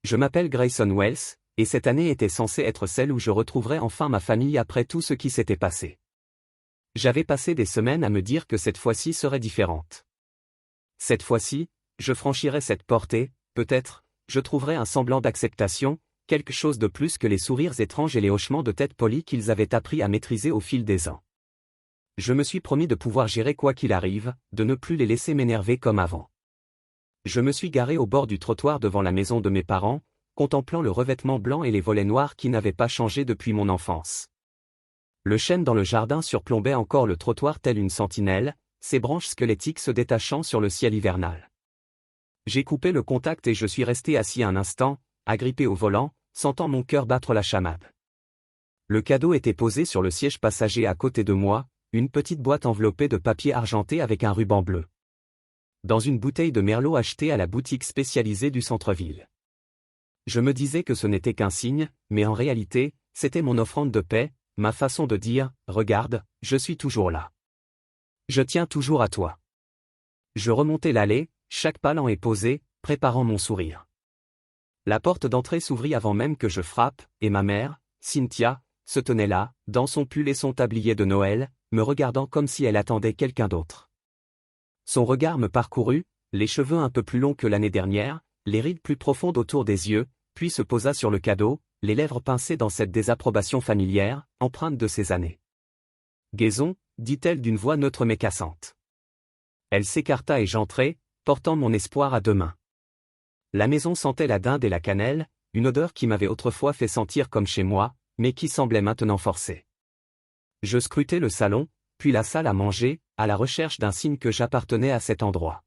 Je m'appelle Grayson Wells, et cette année était censée être celle où je retrouverais enfin ma famille après tout ce qui s'était passé. J'avais passé des semaines à me dire que cette fois-ci serait différente. Cette fois-ci, je franchirais cette porte et, peut-être, je trouverais un semblant d'acceptation, quelque chose de plus que les sourires étranges et les hochements de tête polis qu'ils avaient appris à maîtriser au fil des ans. Je me suis promis de pouvoir gérer quoi qu'il arrive, de ne plus les laisser m'énerver comme avant. Je me suis garé au bord du trottoir devant la maison de mes parents, contemplant le revêtement blanc et les volets noirs qui n'avaient pas changé depuis mon enfance. Le chêne dans le jardin surplombait encore le trottoir tel une sentinelle, ses branches squelettiques se détachant sur le ciel hivernal. J'ai coupé le contact et je suis resté assis un instant, agrippé au volant, sentant mon cœur battre la chamade. Le cadeau était posé sur le siège passager à côté de moi, une petite boîte enveloppée de papier argenté avec un ruban bleu. Dans une bouteille de merlot achetée à la boutique spécialisée du centre-ville. Je me disais que ce n'était qu'un signe, mais en réalité, c'était mon offrande de paix, ma façon de dire, regarde, je suis toujours là. Je tiens toujours à toi. Je remontais l'allée, chaque pas lent et posé, préparant mon sourire. La porte d'entrée s'ouvrit avant même que je frappe, et ma mère, Cynthia, se tenait là, dans son pull et son tablier de Noël, me regardant comme si elle attendait quelqu'un d'autre. Son regard me parcourut, les cheveux un peu plus longs que l'année dernière, les rides plus profondes autour des yeux, puis se posa sur le cadeau, les lèvres pincées dans cette désapprobation familière, empreinte de ces années. « Gaison », dit-elle d'une voix neutre mais cassante. Elle s'écarta et j'entrai, portant mon espoir à deux mains. La maison sentait la dinde et la cannelle, une odeur qui m'avait autrefois fait sentir comme chez moi, mais qui semblait maintenant forcée. Je scrutai le salon, puis la salle à manger, à la recherche d'un signe que j'appartenais à cet endroit.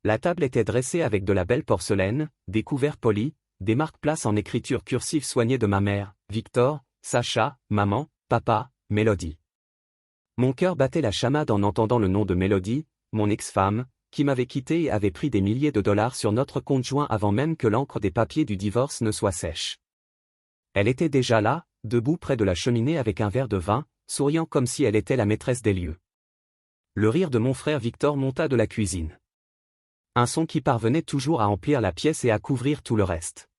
La table était dressée avec de la belle porcelaine, des couverts polis, des marque-places en écriture cursive soignée de ma mère, Victor, Sacha, maman, papa, Mélodie. Mon cœur battait la chamade en entendant le nom de Mélodie, mon ex-femme, qui m'avait quitté et avait pris des milliers de dollars sur notre compte joint avant même que l'encre des papiers du divorce ne soit sèche. Elle était déjà là, debout près de la cheminée avec un verre de vin, souriant comme si elle était la maîtresse des lieux. Le rire de mon frère Victor monta de la cuisine. Un son qui parvenait toujours à emplir la pièce et à couvrir tout le reste.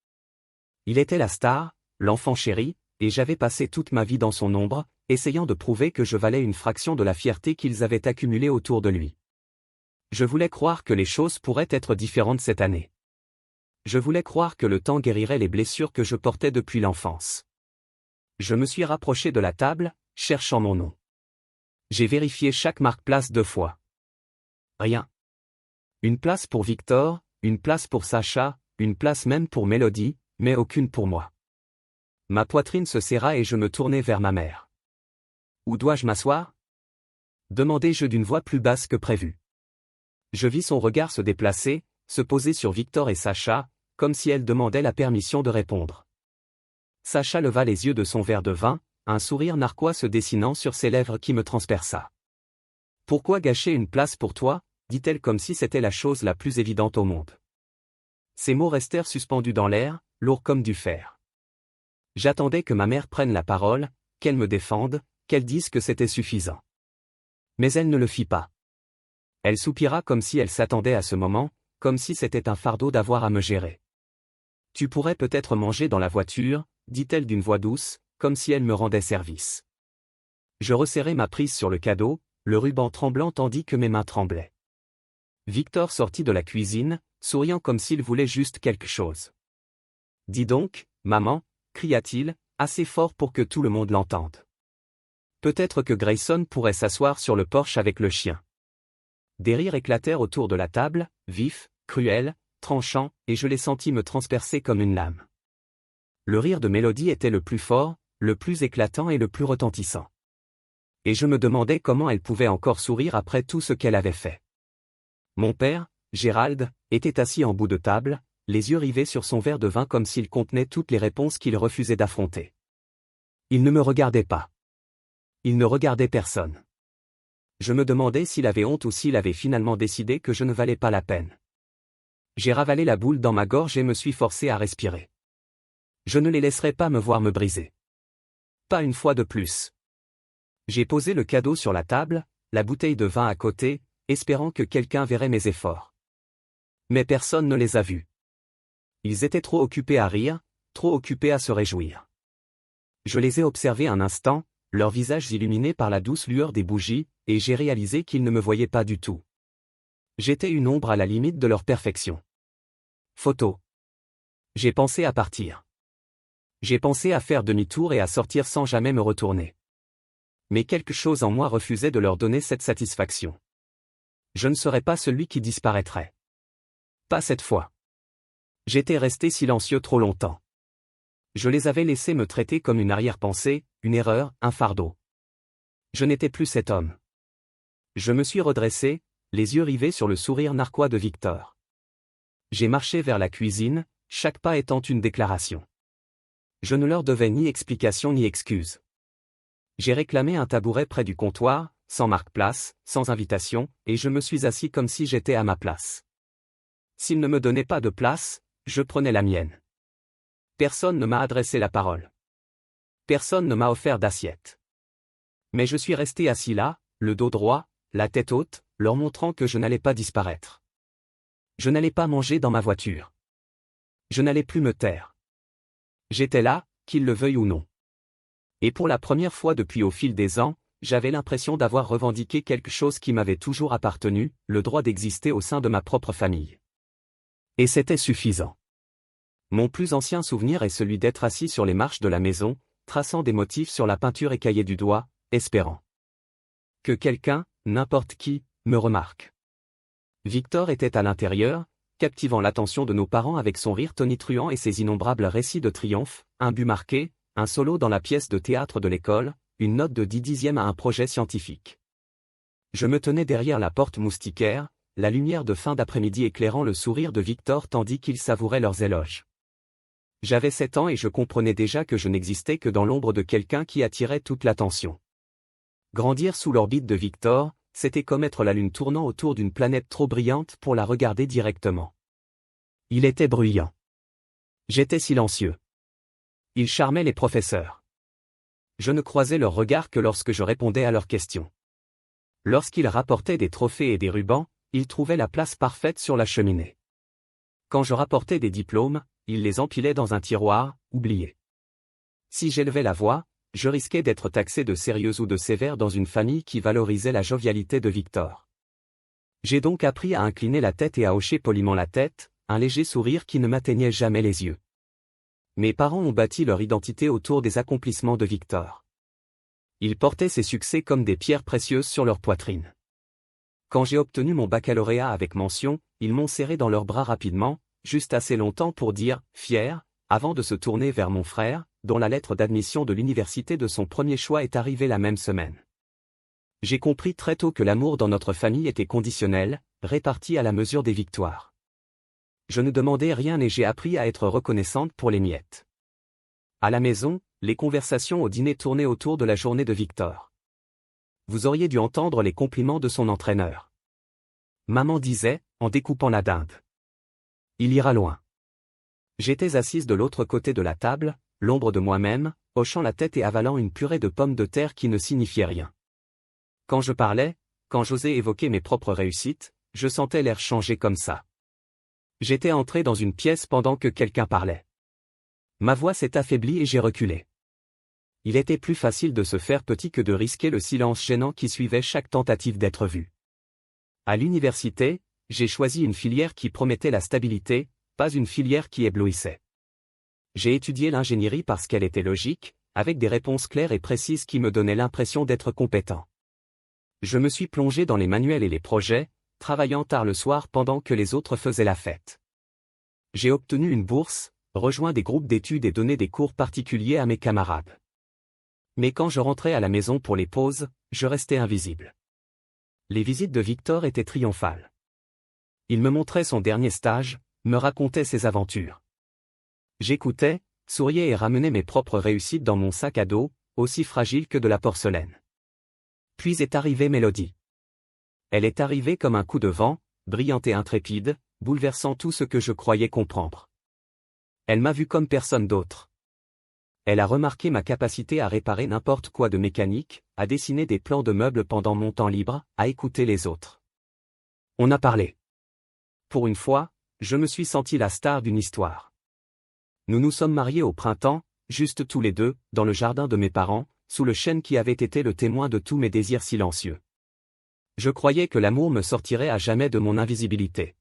Il était la star, l'enfant chéri, et j'avais passé toute ma vie dans son ombre, essayant de prouver que je valais une fraction de la fierté qu'ils avaient accumulée autour de lui. Je voulais croire que les choses pourraient être différentes cette année. Je voulais croire que le temps guérirait les blessures que je portais depuis l'enfance. Je me suis rapproché de la table, cherchant mon nom. J'ai vérifié chaque marque-place 2 fois. Rien. Une place pour Victor, une place pour Sacha, une place même pour Mélodie, mais aucune pour moi. Ma poitrine se serra et je me tournai vers ma mère. « Où dois-je m'asseoir » demandai-je d'une voix plus basse que prévu. Je vis son regard se déplacer, se poser sur Victor et Sacha, comme si elle demandait la permission de répondre. Sacha leva les yeux de son verre de vin, un sourire narquois se dessinant sur ses lèvres qui me transperça. « Pourquoi gâcher une place pour toi » dit-elle comme si c'était la chose la plus évidente au monde. Ces mots restèrent suspendus dans l'air, lourds comme du fer. J'attendais que ma mère prenne la parole, qu'elle me défende, qu'elle dise que c'était suffisant. Mais elle ne le fit pas. Elle soupira comme si elle s'attendait à ce moment, comme si c'était un fardeau d'avoir à me gérer. « Tu pourrais peut-être manger dans la voiture » dit-elle d'une voix douce, comme si elle me rendait service. Je resserrai ma prise sur le cadeau, le ruban tremblant tandis que mes mains tremblaient. Victor sortit de la cuisine, souriant comme s'il voulait juste quelque chose. « Dis donc, maman » cria-t-il, assez fort pour que tout le monde l'entende. Peut-être que Grayson pourrait s'asseoir sur le porche avec le chien. Des rires éclatèrent autour de la table, vifs, cruels, tranchants, et je les sentis me transpercer comme une lame. Le rire de Mélodie était le plus fort, le plus éclatant et le plus retentissant. Et je me demandais comment elle pouvait encore sourire après tout ce qu'elle avait fait. Mon père, Gérald, était assis en bout de table, les yeux rivés sur son verre de vin comme s'il contenait toutes les réponses qu'il refusait d'affronter. Il ne me regardait pas. Il ne regardait personne. Je me demandais s'il avait honte ou s'il avait finalement décidé que je ne valais pas la peine. J'ai ravalé la boule dans ma gorge et me suis forcé à respirer. Je ne les laisserai pas me voir me briser. Pas une fois de plus. J'ai posé le cadeau sur la table, la bouteille de vin à côté, espérant que quelqu'un verrait mes efforts. Mais personne ne les a vus. Ils étaient trop occupés à rire, trop occupés à se réjouir. Je les ai observés un instant, leurs visages illuminés par la douce lueur des bougies, et j'ai réalisé qu'ils ne me voyaient pas du tout. J'étais une ombre à la limite de leur perfection. Photo. J'ai pensé à partir. J'ai pensé à faire demi-tour et à sortir sans jamais me retourner. Mais quelque chose en moi refusait de leur donner cette satisfaction. Je ne serais pas celui qui disparaîtrait. Pas cette fois. J'étais resté silencieux trop longtemps. Je les avais laissés me traiter comme une arrière-pensée, une erreur, un fardeau. Je n'étais plus cet homme. Je me suis redressé, les yeux rivés sur le sourire narquois de Victor. J'ai marché vers la cuisine, chaque pas étant une déclaration. Je ne leur devais ni explication ni excuse. J'ai réclamé un tabouret près du comptoir, sans marque-place, sans invitation, et je me suis assis comme si j'étais à ma place. S'ils ne me donnaient pas de place, je prenais la mienne. Personne ne m'a adressé la parole. Personne ne m'a offert d'assiette. Mais je suis resté assis là, le dos droit, la tête haute, leur montrant que je n'allais pas disparaître. Je n'allais pas manger dans ma voiture. Je n'allais plus me taire. J'étais là, qu'ils le veuillent ou non. Et pour la première fois depuis au fil des ans, j'avais l'impression d'avoir revendiqué quelque chose qui m'avait toujours appartenu, le droit d'exister au sein de ma propre famille. Et c'était suffisant. Mon plus ancien souvenir est celui d'être assis sur les marches de la maison, traçant des motifs sur la peinture écaillée du doigt, espérant que quelqu'un, n'importe qui, me remarque. Victor était à l'intérieur, captivant l'attention de nos parents avec son rire tonitruant et ses innombrables récits de triomphe, un but marqué, un solo dans la pièce de théâtre de l'école, une note de 10/10 à un projet scientifique. Je me tenais derrière la porte moustiquaire, la lumière de fin d'après-midi éclairant le sourire de Victor tandis qu'il savourait leurs éloges. J'avais 7 ans et je comprenais déjà que je n'existais que dans l'ombre de quelqu'un qui attirait toute l'attention. Grandir sous l'orbite de Victor, c'était comme être la lune tournant autour d'une planète trop brillante pour la regarder directement. Il était bruyant. J'étais silencieux. Il charmait les professeurs. Je ne croisais leurs regards que lorsque je répondais à leurs questions. Lorsqu'ils rapportaient des trophées et des rubans, ils trouvaient la place parfaite sur la cheminée. Quand je rapportais des diplômes, ils les empilaient dans un tiroir, oubliés. Si j'élevais la voix, je risquais d'être taxé de sérieux ou de sévère dans une famille qui valorisait la jovialité de Victor. J'ai donc appris à incliner la tête et à hocher poliment la tête, un léger sourire qui ne m'atteignait jamais les yeux. Mes parents ont bâti leur identité autour des accomplissements de Victor. Ils portaient ses succès comme des pierres précieuses sur leur poitrine. Quand j'ai obtenu mon baccalauréat avec mention, ils m'ont serré dans leurs bras rapidement, juste assez longtemps pour dire « fier », avant de se tourner vers mon frère, dont la lettre d'admission de l'université de son premier choix est arrivée la même semaine. J'ai compris très tôt que l'amour dans notre famille était conditionnel, réparti à la mesure des victoires. Je ne demandais rien et j'ai appris à être reconnaissante pour les miettes. À la maison, les conversations au dîner tournaient autour de la journée de Victor. Vous auriez dû entendre les compliments de son entraîneur. Maman disait, en découpant la dinde. Il ira loin. J'étais assise de l'autre côté de la table, l'ombre de moi-même, hochant la tête et avalant une purée de pommes de terre qui ne signifiait rien. Quand je parlais, quand j'osais évoquer mes propres réussites, je sentais l'air changer comme ça. J'étais entré dans une pièce pendant que quelqu'un parlait. Ma voix s'est affaiblie et j'ai reculé. Il était plus facile de se faire petit que de risquer le silence gênant qui suivait chaque tentative d'être vu. À l'université, j'ai choisi une filière qui promettait la stabilité, pas une filière qui éblouissait. J'ai étudié l'ingénierie parce qu'elle était logique, avec des réponses claires et précises qui me donnaient l'impression d'être compétent. Je me suis plongé dans les manuels et les projets, travaillant tard le soir pendant que les autres faisaient la fête. J'ai obtenu une bourse, rejoint des groupes d'études et donné des cours particuliers à mes camarades. Mais quand je rentrais à la maison pour les pauses, je restais invisible. Les visites de Victor étaient triomphales. Il me montrait son dernier stage, me racontait ses aventures. J'écoutais, souriais et ramenais mes propres réussites dans mon sac à dos, aussi fragile que de la porcelaine. Puis est arrivée Mélodie. Elle est arrivée comme un coup de vent, brillante et intrépide, bouleversant tout ce que je croyais comprendre. Elle m'a vu comme personne d'autre. Elle a remarqué ma capacité à réparer n'importe quoi de mécanique, à dessiner des plans de meubles pendant mon temps libre, à écouter les autres. On a parlé. Pour une fois, je me suis senti la star d'une histoire. Nous nous sommes mariés au printemps, juste tous les deux, dans le jardin de mes parents, sous le chêne qui avait été le témoin de tous mes désirs silencieux. Je croyais que l'amour me sortirait à jamais de mon invisibilité.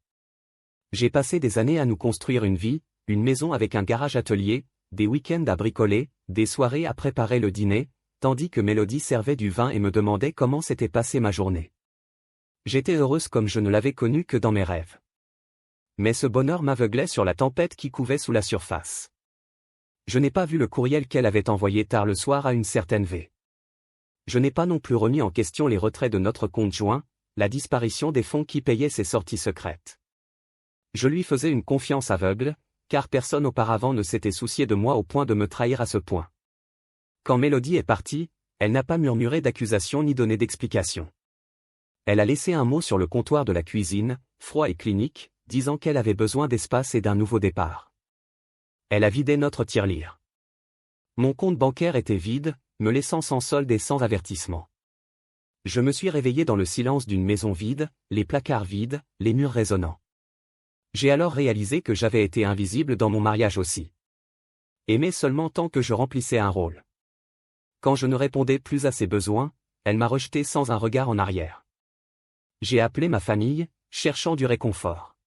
J'ai passé des années à nous construire une vie, une maison avec un garage-atelier, des week-ends à bricoler, des soirées à préparer le dîner, tandis que Mélodie servait du vin et me demandait comment s'était passée ma journée. J'étais heureuse comme je ne l'avais connue que dans mes rêves. Mais ce bonheur m'aveuglait sur la tempête qui couvait sous la surface. Je n'ai pas vu le courriel qu'elle avait envoyé tard le soir à une certaine V. Je n'ai pas non plus remis en question les retraits de notre compte joint, la disparition des fonds qui payaient ses sorties secrètes. Je lui faisais une confiance aveugle, car personne auparavant ne s'était soucié de moi au point de me trahir à ce point. Quand Mélodie est partie, elle n'a pas murmuré d'accusation ni donné d'explication. Elle a laissé un mot sur le comptoir de la cuisine, froid et clinique, disant qu'elle avait besoin d'espace et d'un nouveau départ. Elle a vidé notre tirelire. Mon compte bancaire était vide, me laissant sans solde et sans avertissement. Je me suis réveillé dans le silence d'une maison vide, les placards vides, les murs résonnants. J'ai alors réalisé que j'avais été invisible dans mon mariage aussi. Aimé seulement tant que je remplissais un rôle. Quand je ne répondais plus à ses besoins, elle m'a rejeté sans un regard en arrière. J'ai appelé ma famille, cherchant du réconfort.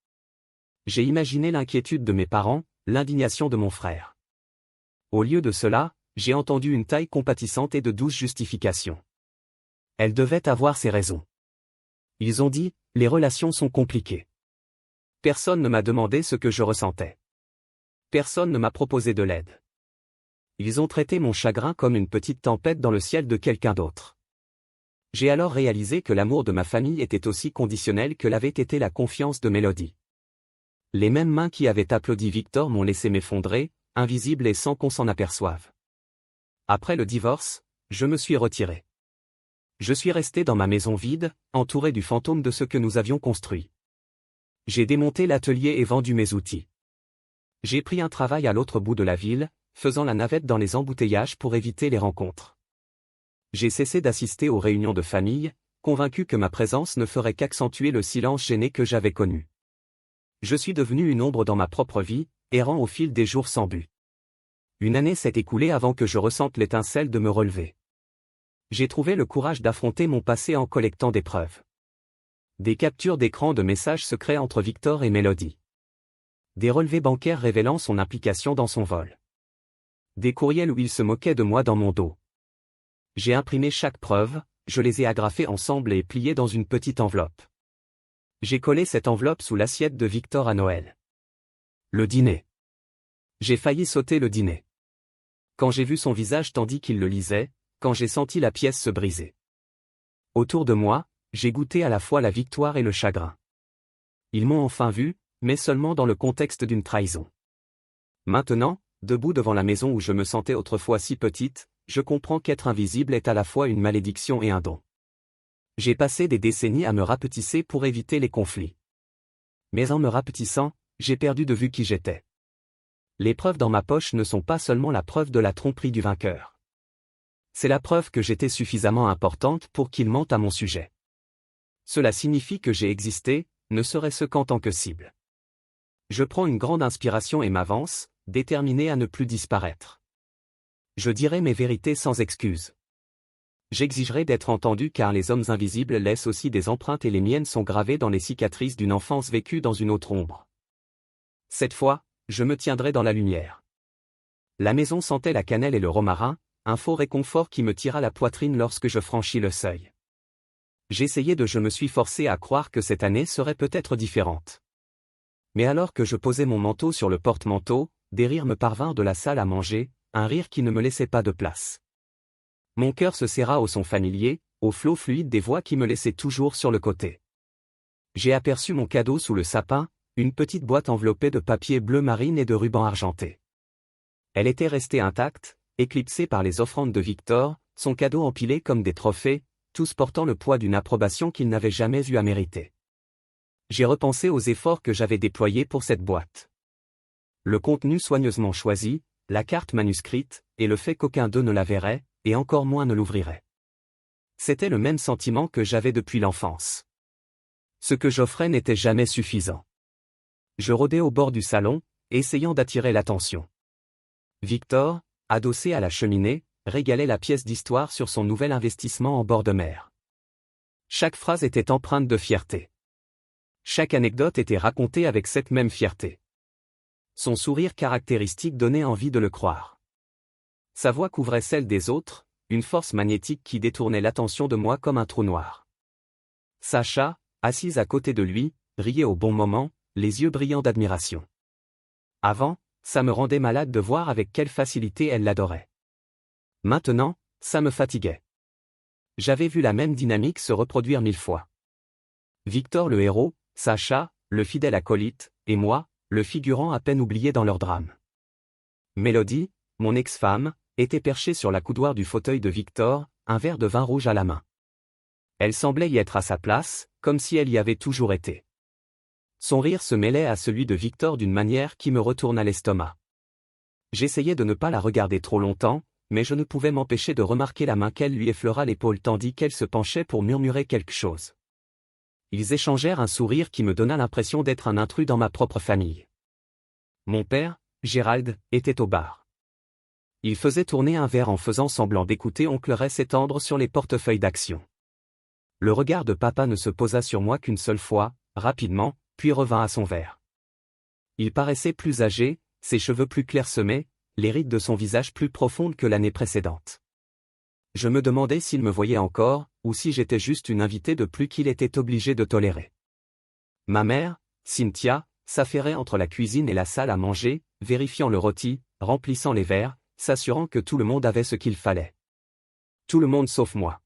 J'ai imaginé l'inquiétude de mes parents, l'indignation de mon frère. Au lieu de cela, j'ai entendu une taille compatissante et de douces justifications. Elle devait avoir ses raisons. Ils ont dit, les relations sont compliquées. Personne ne m'a demandé ce que je ressentais. Personne ne m'a proposé de l'aide. Ils ont traité mon chagrin comme une petite tempête dans le ciel de quelqu'un d'autre. J'ai alors réalisé que l'amour de ma famille était aussi conditionnel que l'avait été la confiance de Mélodie. Les mêmes mains qui avaient applaudi Victor m'ont laissé m'effondrer, invisible et sans qu'on s'en aperçoive. Après le divorce, je me suis retiré. Je suis resté dans ma maison vide, entouré du fantôme de ce que nous avions construit. J'ai démonté l'atelier et vendu mes outils. J'ai pris un travail à l'autre bout de la ville, faisant la navette dans les embouteillages pour éviter les rencontres. J'ai cessé d'assister aux réunions de famille, convaincu que ma présence ne ferait qu'accentuer le silence gêné que j'avais connu. Je suis devenu une ombre dans ma propre vie, errant au fil des jours sans but. Une année s'est écoulée avant que je ressente l'étincelle de me relever. J'ai trouvé le courage d'affronter mon passé en collectant des preuves. Des captures d'écran de messages secrets entre Victor et Mélodie. Des relevés bancaires révélant son implication dans son vol. Des courriels où il se moquait de moi dans mon dos. J'ai imprimé chaque preuve, je les ai agrafées ensemble et pliées dans une petite enveloppe. J'ai collé cette enveloppe sous l'assiette de Victor à Noël. Le dîner. J'ai failli sauter le dîner. Quand j'ai vu son visage tandis qu'il le lisait, quand j'ai senti la pièce se briser. Autour de moi, j'ai goûté à la fois la victoire et le chagrin. Ils m'ont enfin vu, mais seulement dans le contexte d'une trahison. Maintenant, debout devant la maison où je me sentais autrefois si petite, je comprends qu'être invisible est à la fois une malédiction et un don. J'ai passé des décennies à me rapetisser pour éviter les conflits. Mais en me rapetissant, j'ai perdu de vue qui j'étais. Les preuves dans ma poche ne sont pas seulement la preuve de la tromperie du vainqueur. C'est la preuve que j'étais suffisamment importante pour qu'il mente à mon sujet. Cela signifie que j'ai existé, ne serait-ce qu'en tant que cible. Je prends une grande inspiration et m'avance, déterminé à ne plus disparaître. Je dirai mes vérités sans excuse. J'exigerai d'être entendu car les hommes invisibles laissent aussi des empreintes et les miennes sont gravées dans les cicatrices d'une enfance vécue dans une autre ombre. Cette fois, je me tiendrai dans la lumière. La maison sentait la cannelle et le romarin, un faux réconfort qui me tira la poitrine lorsque je franchis le seuil. Je me suis forcé à croire que cette année serait peut-être différente. Mais alors que je posais mon manteau sur le porte-manteau, des rires me parvinrent de la salle à manger, un rire qui ne me laissait pas de place. Mon cœur se serra au son familier, au flot fluide des voix qui me laissaient toujours sur le côté. J'ai aperçu mon cadeau sous le sapin, une petite boîte enveloppée de papier bleu marine et de ruban argenté. Elle était restée intacte, éclipsée par les offrandes de Victor, son cadeau empilé comme des trophées, tous portant le poids d'une approbation qu'il n'avait jamais eu à mériter. J'ai repensé aux efforts que j'avais déployés pour cette boîte. Le contenu soigneusement choisi, la carte manuscrite, et le fait qu'aucun d'eux ne la verrait, et encore moins ne l'ouvrirait. C'était le même sentiment que j'avais depuis l'enfance. Ce que j'offrais n'était jamais suffisant. Je rôdais au bord du salon, essayant d'attirer l'attention. Victor, adossé à la cheminée, régalait la pièce d'histoire sur son nouvel investissement en bord de mer. Chaque phrase était empreinte de fierté. Chaque anecdote était racontée avec cette même fierté. Son sourire caractéristique donnait envie de le croire. Sa voix couvrait celle des autres, une force magnétique qui détournait l'attention de moi comme un trou noir. Sacha, assise à côté de lui, riait au bon moment, les yeux brillants d'admiration. Avant, ça me rendait malade de voir avec quelle facilité elle l'adorait. Maintenant, ça me fatiguait. J'avais vu la même dynamique se reproduire 1000 fois. Victor le héros, Sacha, le fidèle acolyte, et moi, le figurant à peine oublié dans leur drame. Mélodie, mon ex-femme, était perchée sur la coudoir du fauteuil de Victor, un verre de vin rouge à la main. Elle semblait y être à sa place, comme si elle y avait toujours été. Son rire se mêlait à celui de Victor d'une manière qui me retourna l'estomac. J'essayais de ne pas la regarder trop longtemps, mais je ne pouvais m'empêcher de remarquer la main qu'elle lui effleura l'épaule tandis qu'elle se penchait pour murmurer quelque chose. Ils échangèrent un sourire qui me donna l'impression d'être un intrus dans ma propre famille. Mon père, Gérald, était au bar. Il faisait tourner un verre en faisant semblant d'écouter oncle Ray s'étendre sur les portefeuilles d'actions. Le regard de papa ne se posa sur moi qu'une seule fois, rapidement, puis revint à son verre. Il paraissait plus âgé, ses cheveux plus clairsemés, les rides de son visage plus profondes que l'année précédente. Je me demandais s'il me voyait encore, ou si j'étais juste une invitée de plus qu'il était obligé de tolérer. Ma mère, Cynthia, s'affairait entre la cuisine et la salle à manger, vérifiant le rôti, remplissant les verres, s'assurant que tout le monde avait ce qu'il fallait. Tout le monde sauf moi.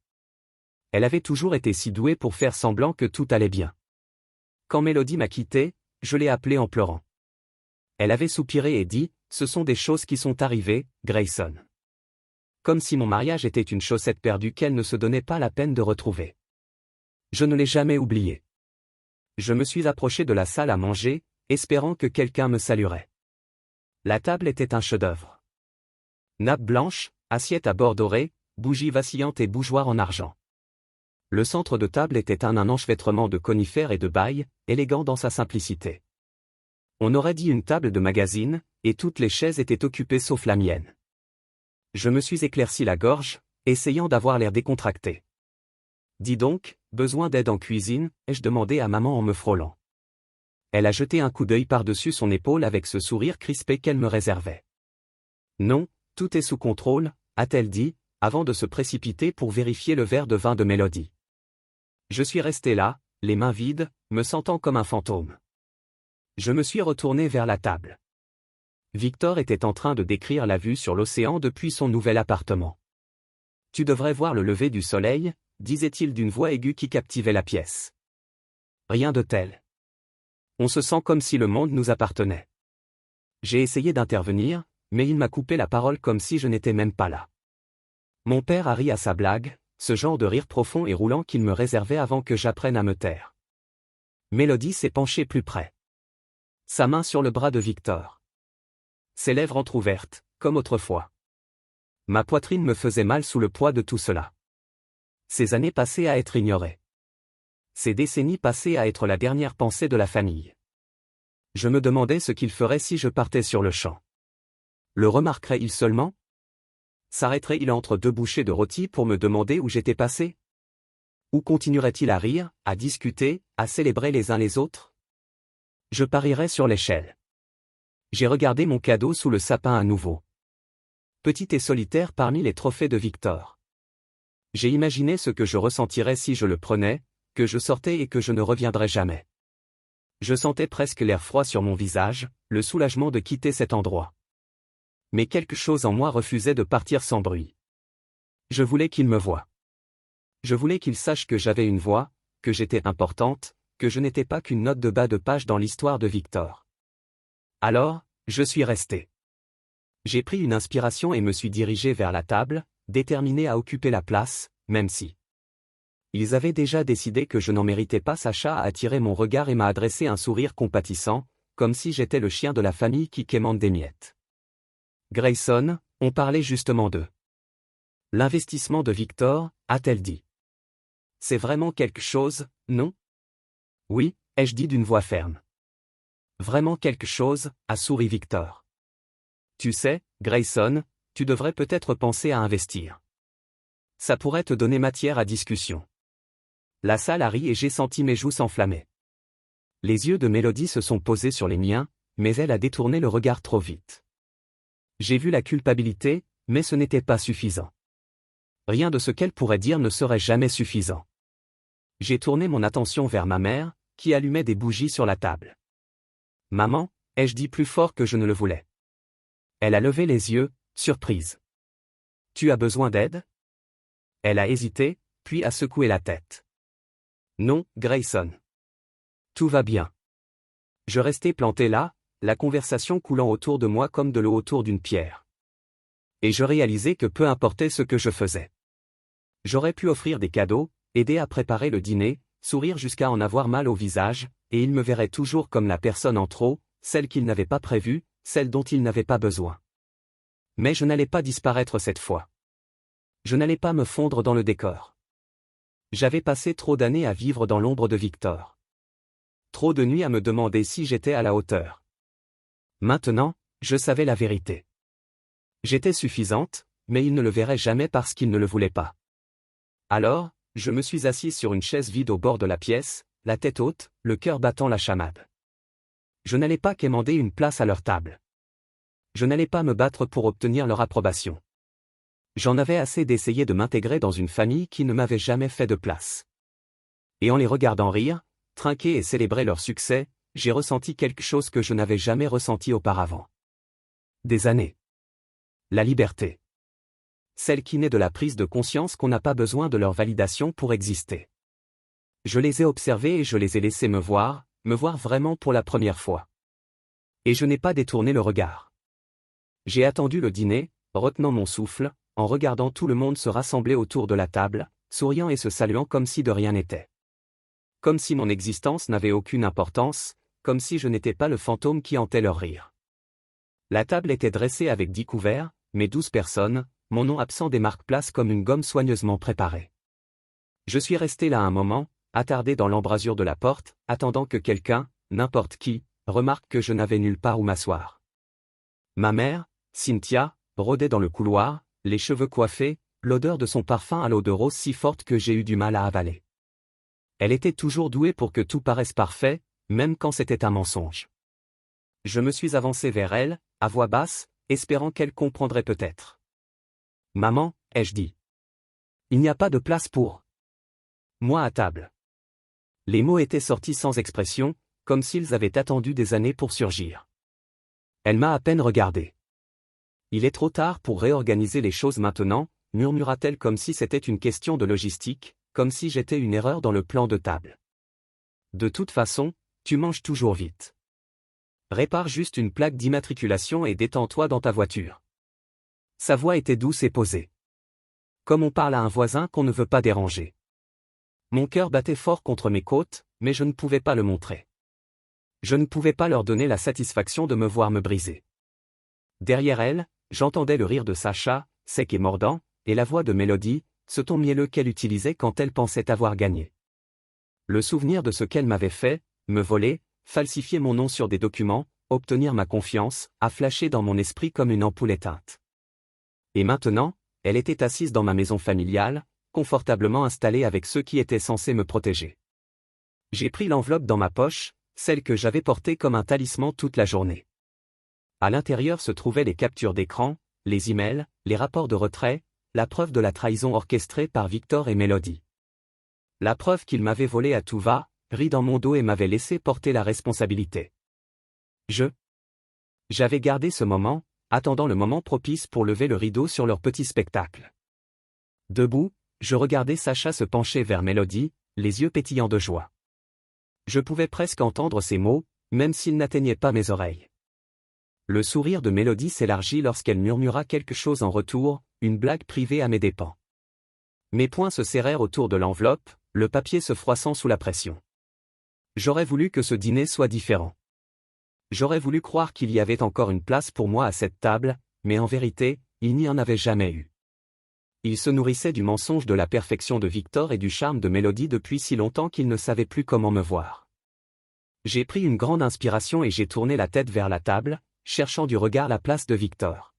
Elle avait toujours été si douée pour faire semblant que tout allait bien. Quand Mélodie m'a quitté, je l'ai appelée en pleurant. Elle avait soupiré et dit, « Ce sont des choses qui sont arrivées, Grayson. » Comme si mon mariage était une chaussette perdue qu'elle ne se donnait pas la peine de retrouver. Je ne l'ai jamais oublié. Je me suis approché de la salle à manger, espérant que quelqu'un me saluerait. La table était un chef-d'œuvre. Nappe blanche, assiette à bord doré, bougies vacillantes et bougeoir en argent. Le centre de table était un enchevêtrement de conifères et de bailles, élégant dans sa simplicité. On aurait dit une table de magazine, et toutes les chaises étaient occupées sauf la mienne. Je me suis éclairci la gorge, essayant d'avoir l'air décontracté. « Dis donc, besoin d'aide en cuisine ?» ai-je demandé à maman en me frôlant. Elle a jeté un coup d'œil par-dessus son épaule avec ce sourire crispé qu'elle me réservait. « Non, tout est sous contrôle », a-t-elle dit, avant de se précipiter pour vérifier le verre de vin de Mélodie. Je suis resté là, les mains vides, me sentant comme un fantôme. Je me suis retourné vers la table. Victor était en train de décrire la vue sur l'océan depuis son nouvel appartement. « Tu devrais voir le lever du soleil », disait-il d'une voix aiguë qui captivait la pièce. Rien de tel. On se sent comme si le monde nous appartenait. J'ai essayé d'intervenir, mais il m'a coupé la parole comme si je n'étais même pas là. Mon père a ri à sa blague, ce genre de rire profond et roulant qu'il me réservait avant que j'apprenne à me taire. Mélodie s'est penchée plus près. Sa main sur le bras de Victor. Ses lèvres entr'ouvertes, comme autrefois. Ma poitrine me faisait mal sous le poids de tout cela. Ces années passées à être ignorées. Ces décennies passées à être la dernière pensée de la famille. Je me demandais ce qu'il ferait si je partais sur le champ. Le remarquerait-il seulement ? S'arrêterait-il entre deux bouchées de rôti pour me demander où j'étais passé ? Ou continuerait-il à rire, à discuter, à célébrer les uns les autres ? Je parierais sur l'échelle. J'ai regardé mon cadeau sous le sapin à nouveau. Petit et solitaire parmi les trophées de Victor. J'ai imaginé ce que je ressentirais si je le prenais, que je sortais et que je ne reviendrais jamais. Je sentais presque l'air froid sur mon visage, le soulagement de quitter cet endroit. Mais quelque chose en moi refusait de partir sans bruit. Je voulais qu'il me voie. Je voulais qu'il sache que j'avais une voix, que j'étais importante, que je n'étais pas qu'une note de bas de page dans l'histoire de Victor. Alors, je suis resté. J'ai pris une inspiration et me suis dirigé vers la table, déterminé à occuper la place, même si. Ils avaient déjà décidé que je n'en méritais pas. Sacha a attiré mon regard et m'a adressé un sourire compatissant, comme si j'étais le chien de la famille qui quémande des miettes. Grayson, on parlait justement d'eux. L'investissement de Victor, a-t-elle dit. C'est vraiment quelque chose, non ? Oui, ai-je dit d'une voix ferme. Vraiment quelque chose, a souri Victor. Tu sais, Grayson, tu devrais peut-être penser à investir. Ça pourrait te donner matière à discussion. La salle a ri et j'ai senti mes joues s'enflammer. Les yeux de Mélodie se sont posés sur les miens, mais elle a détourné le regard trop vite. J'ai vu la culpabilité, mais ce n'était pas suffisant. Rien de ce qu'elle pourrait dire ne serait jamais suffisant. J'ai tourné mon attention vers ma mère, qui allumait des bougies sur la table. « Maman », ai-je dit plus fort que je ne le voulais. Elle a levé les yeux, surprise. « Tu as besoin d'aide ?» Elle a hésité, puis a secoué la tête. « Non, Grayson. Tout va bien. » Je restais planté là, la conversation coulant autour de moi comme de l'eau autour d'une pierre. Et je réalisais que peu importait ce que je faisais. J'aurais pu offrir des cadeaux, aider à préparer le dîner, sourire jusqu'à en avoir mal au visage, et il me verrait toujours comme la personne en trop, celle qu'il n'avait pas prévue, celle dont il n'avait pas besoin. Mais je n'allais pas disparaître cette fois. Je n'allais pas me fondre dans le décor. J'avais passé trop d'années à vivre dans l'ombre de Victor. Trop de nuits à me demander si j'étais à la hauteur. Maintenant, je savais la vérité. J'étais suffisante, mais il ne le verrait jamais parce qu'il ne le voulait pas. Alors, je me suis assise sur une chaise vide au bord de la pièce, la tête haute, le cœur battant la chamade. Je n'allais pas quémander une place à leur table. Je n'allais pas me battre pour obtenir leur approbation. J'en avais assez d'essayer de m'intégrer dans une famille qui ne m'avait jamais fait de place. Et en les regardant rire, trinquer et célébrer leur succès, j'ai ressenti quelque chose que je n'avais jamais ressenti auparavant. Des années. La liberté. Celle qui naît de la prise de conscience qu'on n'a pas besoin de leur validation pour exister. Je les ai observés et je les ai laissés me voir vraiment pour la première fois. Et je n'ai pas détourné le regard. J'ai attendu le dîner, retenant mon souffle, en regardant tout le monde se rassembler autour de la table, souriant et se saluant comme si de rien n'était. Comme si mon existence n'avait aucune importance, comme si je n'étais pas le fantôme qui hantait leur rire. La table était dressée avec 10 couverts, mes 12 personnes, mon nom absent des marque-places comme une gomme soigneusement préparée. Je suis resté là un moment, attardé dans l'embrasure de la porte, attendant que quelqu'un, n'importe qui, remarque que je n'avais nulle part où m'asseoir. Ma mère, Cynthia, rôdait dans le couloir, les cheveux coiffés, l'odeur de son parfum à l'eau de rose si forte que j'ai eu du mal à avaler. Elle était toujours douée pour que tout paraisse parfait, même quand c'était un mensonge. Je me suis avancé vers elle, à voix basse, espérant qu'elle comprendrait peut-être. « Maman », ai-je dit. « Il n'y a pas de place pour moi à table. » Les mots étaient sortis sans expression, comme s'ils avaient attendu des années pour surgir. Elle m'a à peine regardé. « Il est trop tard pour réorganiser les choses maintenant », murmura-t-elle comme si c'était une question de logistique, comme si j'étais une erreur dans le plan de table. « De toute façon, tu manges toujours vite. Répare juste une plaque d'immatriculation et détends-toi dans ta voiture. » Sa voix était douce et posée. Comme on parle à un voisin qu'on ne veut pas déranger. Mon cœur battait fort contre mes côtes, mais je ne pouvais pas le montrer. Je ne pouvais pas leur donner la satisfaction de me voir me briser. Derrière elle, j'entendais le rire de Sacha, sec et mordant, et la voix de Mélodie, ce ton mielleux qu'elle utilisait quand elle pensait avoir gagné. Le souvenir de ce qu'elle m'avait fait, me voler, falsifier mon nom sur des documents, obtenir ma confiance, a flashé dans mon esprit comme une ampoule éteinte. Et maintenant, elle était assise dans ma maison familiale, confortablement installée avec ceux qui étaient censés me protéger. J'ai pris l'enveloppe dans ma poche, celle que j'avais portée comme un talisman toute la journée. À l'intérieur se trouvaient les captures d'écran, les emails, les rapports de retrait, la preuve de la trahison orchestrée par Victor et Mélodie. La preuve qu'ils m'avaient volé à tout va, ri dans mon dos et m'avaient laissé porter la responsabilité. J'avais gardé ce moment, attendant le moment propice pour lever le rideau sur leur petit spectacle. Debout, je regardais Sacha se pencher vers Mélodie, les yeux pétillants de joie. Je pouvais presque entendre ses mots, même s'ils n'atteignaient pas mes oreilles. Le sourire de Mélodie s'élargit lorsqu'elle murmura quelque chose en retour, une blague privée à mes dépens. Mes poings se serrèrent autour de l'enveloppe, le papier se froissant sous la pression. J'aurais voulu que ce dîner soit différent. J'aurais voulu croire qu'il y avait encore une place pour moi à cette table, mais en vérité, il n'y en avait jamais eu. Il se nourrissait du mensonge de la perfection de Victor et du charme de Mélodie depuis si longtemps qu'il ne savait plus comment me voir. J'ai pris une grande inspiration et j'ai tourné la tête vers la table, cherchant du regard la place de Victor.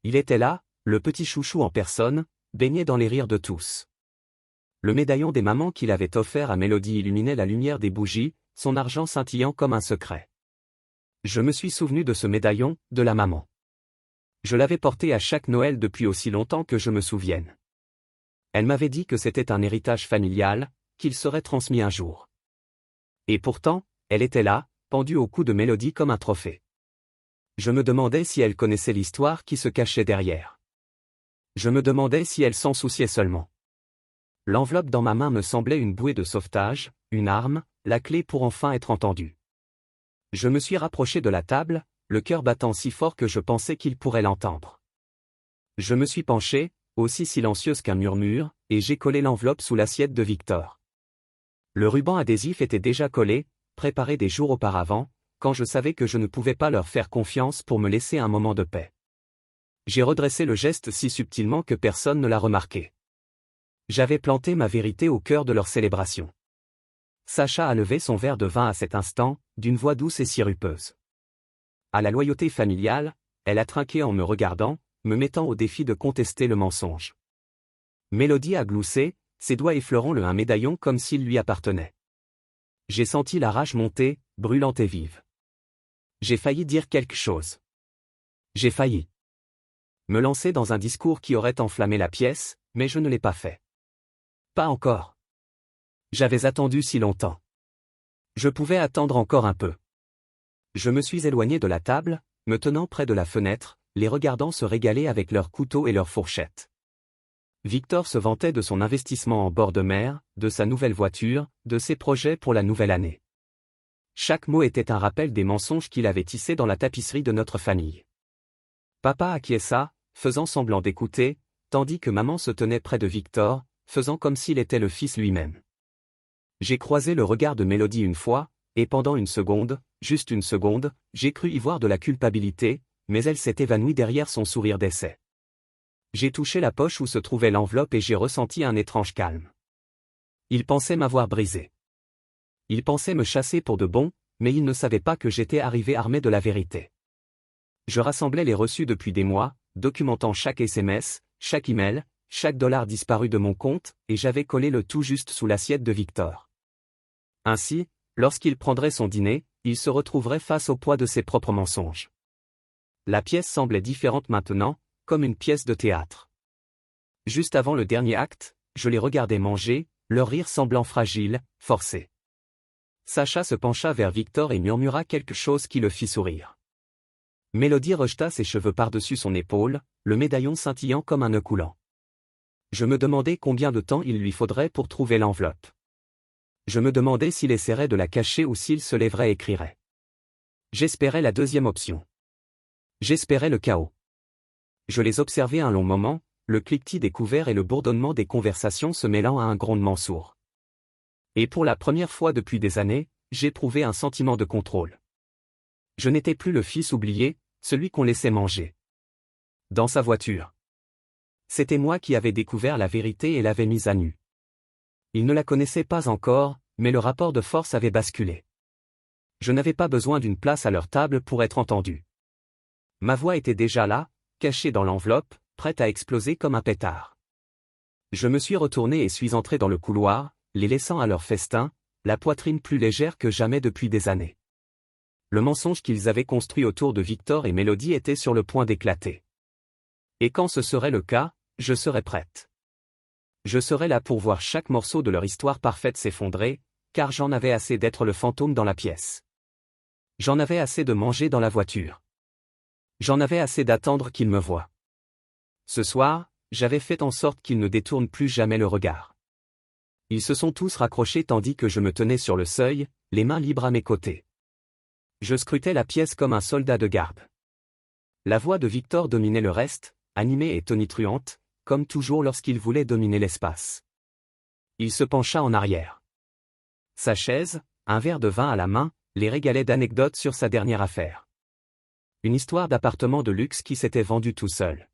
Il était là, le petit chouchou en personne, baigné dans les rires de tous. Le médaillon des mamans qu'il avait offert à Mélodie illuminait la lumière des bougies, son argent scintillant comme un secret. Je me suis souvenu de ce médaillon, de la maman. Je l'avais porté à chaque Noël depuis aussi longtemps que je me souvienne. Elle m'avait dit que c'était un héritage familial, qu'il serait transmis un jour. Et pourtant, elle était là, pendue au cou de Mélodie comme un trophée. Je me demandais si elle connaissait l'histoire qui se cachait derrière. Je me demandais si elle s'en souciait seulement. L'enveloppe dans ma main me semblait une bouée de sauvetage, une arme, la clé pour enfin être entendu. Je me suis rapproché de la table, le cœur battant si fort que je pensais qu'il pourrait l'entendre. Je me suis penché, aussi silencieuse qu'un murmure, et j'ai collé l'enveloppe sous l'assiette de Victor. Le ruban adhésif était déjà collé, préparé des jours auparavant, quand je savais que je ne pouvais pas leur faire confiance pour me laisser un moment de paix. J'ai redressé le geste si subtilement que personne ne l'a remarqué. J'avais planté ma vérité au cœur de leur célébration. Sacha a levé son verre de vin à cet instant, d'une voix douce et sirupeuse. À la loyauté familiale, elle a trinqué en me regardant, me mettant au défi de contester le mensonge. Mélodie a gloussé, ses doigts effleurant un médaillon comme s'il lui appartenait. J'ai senti la rage monter, brûlante et vive. J'ai failli dire quelque chose. J'ai failli me lancer dans un discours qui aurait enflammé la pièce, mais je ne l'ai pas fait. Pas encore. J'avais attendu si longtemps. Je pouvais attendre encore un peu. Je me suis éloigné de la table, me tenant près de la fenêtre, les regardant se régaler avec leurs couteaux et leurs fourchettes. Victor se vantait de son investissement en bord de mer, de sa nouvelle voiture, de ses projets pour la nouvelle année. Chaque mot était un rappel des mensonges qu'il avait tissés dans la tapisserie de notre famille. Papa acquiesça, faisant semblant d'écouter, tandis que maman se tenait près de Victor, faisant comme s'il était le fils lui-même. J'ai croisé le regard de Mélodie une fois, et pendant une seconde, juste une seconde, j'ai cru y voir de la culpabilité, mais elle s'est évanouie derrière son sourire d'essai. J'ai touché la poche où se trouvait l'enveloppe et j'ai ressenti un étrange calme. Il pensait m'avoir brisé. Il pensait me chasser pour de bon, mais il ne savait pas que j'étais arrivé armé de la vérité. Je rassemblais les reçus depuis des mois, documentant chaque SMS, chaque email, chaque dollar disparu de mon compte, et j'avais collé le tout juste sous l'assiette de Victor. Ainsi, lorsqu'il prendrait son dîner, il se retrouverait face au poids de ses propres mensonges. La pièce semblait différente maintenant, comme une pièce de théâtre. Juste avant le dernier acte, je les regardais manger, leur rire semblant fragile, forcé. Sacha se pencha vers Victor et murmura quelque chose qui le fit sourire. Mélodie rejeta ses cheveux par-dessus son épaule, le médaillon scintillant comme un nœud coulant. Je me demandais combien de temps il lui faudrait pour trouver l'enveloppe. Je me demandais s'il essaierait de la cacher ou s'il se lèverait et crierait. J'espérais la deuxième option. J'espérais le chaos. Je les observais un long moment, le cliquetis des couverts et le bourdonnement des conversations se mêlant à un grondement sourd. Et pour la première fois depuis des années, j'éprouvais un sentiment de contrôle. Je n'étais plus le fils oublié, celui qu'on laissait manger. Dans sa voiture. C'était moi qui avais découvert la vérité et l'avais mise à nu. Il ne la connaissait pas encore, mais le rapport de force avait basculé. Je n'avais pas besoin d'une place à leur table pour être entendu. Ma voix était déjà là, cachée dans l'enveloppe, prête à exploser comme un pétard. Je me suis retourné et suis entré dans le couloir, les laissant à leur festin, la poitrine plus légère que jamais depuis des années. Le mensonge qu'ils avaient construit autour de Victor et Mélodie était sur le point d'éclater. Et quand ce serait le cas, je serais prête. Je serais là pour voir chaque morceau de leur histoire parfaite s'effondrer, car j'en avais assez d'être le fantôme dans la pièce. J'en avais assez de manger dans la voiture. J'en avais assez d'attendre qu'ils me voient. Ce soir, j'avais fait en sorte qu'ils ne détournent plus jamais le regard. Ils se sont tous raccrochés tandis que je me tenais sur le seuil, les mains libres à mes côtés. Je scrutais la pièce comme un soldat de garde. La voix de Victor dominait le reste, animée et tonitruante, comme toujours lorsqu'il voulait dominer l'espace. Il se pencha en arrière. Sa chaise, un verre de vin à la main, les régalait d'anecdotes sur sa dernière affaire. Une histoire d'appartement de luxe qui s'était vendu tout seul.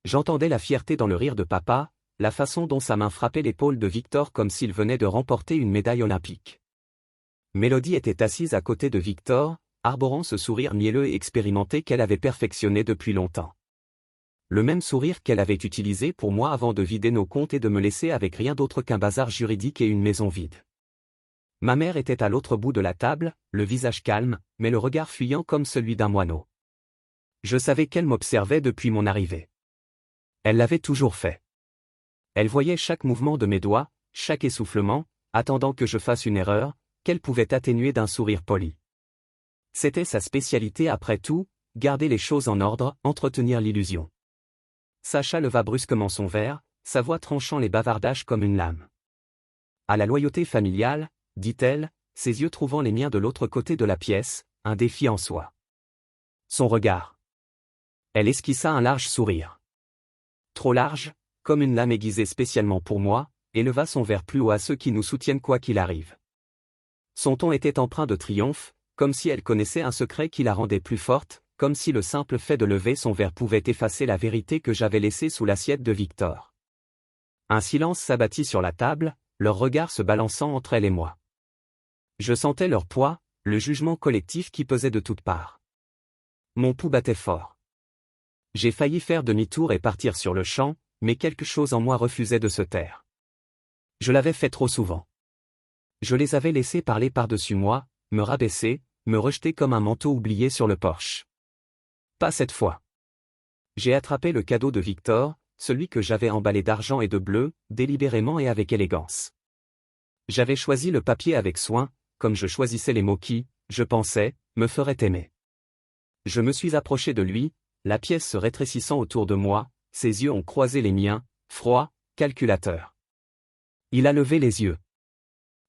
J'entendais la fierté dans le rire de papa, la façon dont sa main frappait l'épaule de Victor comme s'il venait de remporter une médaille olympique. Mélodie était assise à côté de Victor, arborant ce sourire mielleux et expérimenté qu'elle avait perfectionné depuis longtemps. Le même sourire qu'elle avait utilisé pour moi avant de vider nos comptes et de me laisser avec rien d'autre qu'un bazar juridique et une maison vide. Ma mère était à l'autre bout de la table, le visage calme, mais le regard fuyant comme celui d'un moineau. Je savais qu'elle m'observait depuis mon arrivée. Elle l'avait toujours fait. Elle voyait chaque mouvement de mes doigts, chaque essoufflement, attendant que je fasse une erreur, qu'elle pouvait atténuer d'un sourire poli. C'était sa spécialité après tout, garder les choses en ordre, entretenir l'illusion. Sacha leva brusquement son verre, sa voix tranchant les bavardages comme une lame. À la loyauté familiale, dit-elle, ses yeux trouvant les miens de l'autre côté de la pièce, un défi en soi. Son regard. Elle esquissa un large sourire. Trop large, comme une lame aiguisée spécialement pour moi, et leva son verre plus haut à ceux qui nous soutiennent quoi qu'il arrive. Son ton était empreint de triomphe, comme si elle connaissait un secret qui la rendait plus forte, comme si le simple fait de lever son verre pouvait effacer la vérité que j'avais laissée sous l'assiette de Victor. Un silence s'abattit sur la table, leurs regards se balançant entre elle et moi. Je sentais leur poids, le jugement collectif qui pesait de toutes parts. Mon pouls battait fort. J'ai failli faire demi-tour et partir sur le champ, mais quelque chose en moi refusait de se taire. Je l'avais fait trop souvent. Je les avais laissés parler par-dessus moi, me rabaisser, me rejeter comme un manteau oublié sur le porche. Pas cette fois. J'ai attrapé le cadeau de Victor, celui que j'avais emballé d'argent et de bleu, délibérément et avec élégance. J'avais choisi le papier avec soin, comme je choisissais les mots qui, je pensais, me feraient aimer. Je me suis approché de lui, la pièce se rétrécissant autour de moi, ses yeux ont croisé les miens, froid, calculateur. Il a levé les yeux.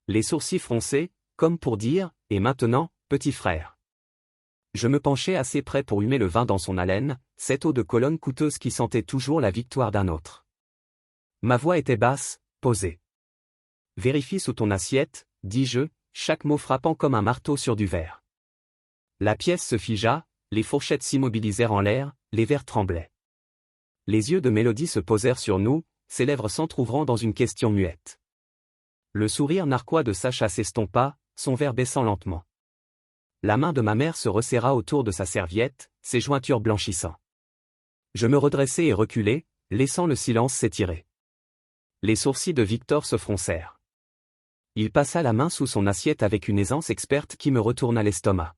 Les sourcils froncés, comme pour dire, et maintenant, petit frère. Je me penchai assez près pour humer le vin dans son haleine, cette eau de Cologne coûteuse qui sentait toujours la victoire d'un autre. Ma voix était basse, posée. Vérifie sous ton assiette, dis-je, chaque mot frappant comme un marteau sur du verre. La pièce se figea, les fourchettes s'immobilisèrent en l'air, les verres tremblaient. Les yeux de Mélodie se posèrent sur nous, ses lèvres s'entr'ouvrant dans une question muette. Le sourire narquois de Sacha s'estompa, son verre baissant lentement. La main de ma mère se resserra autour de sa serviette, ses jointures blanchissant. Je me redressai et reculai, laissant le silence s'étirer. Les sourcils de Victor se froncèrent. Il passa la main sous son assiette avec une aisance experte qui me retourna l'estomac.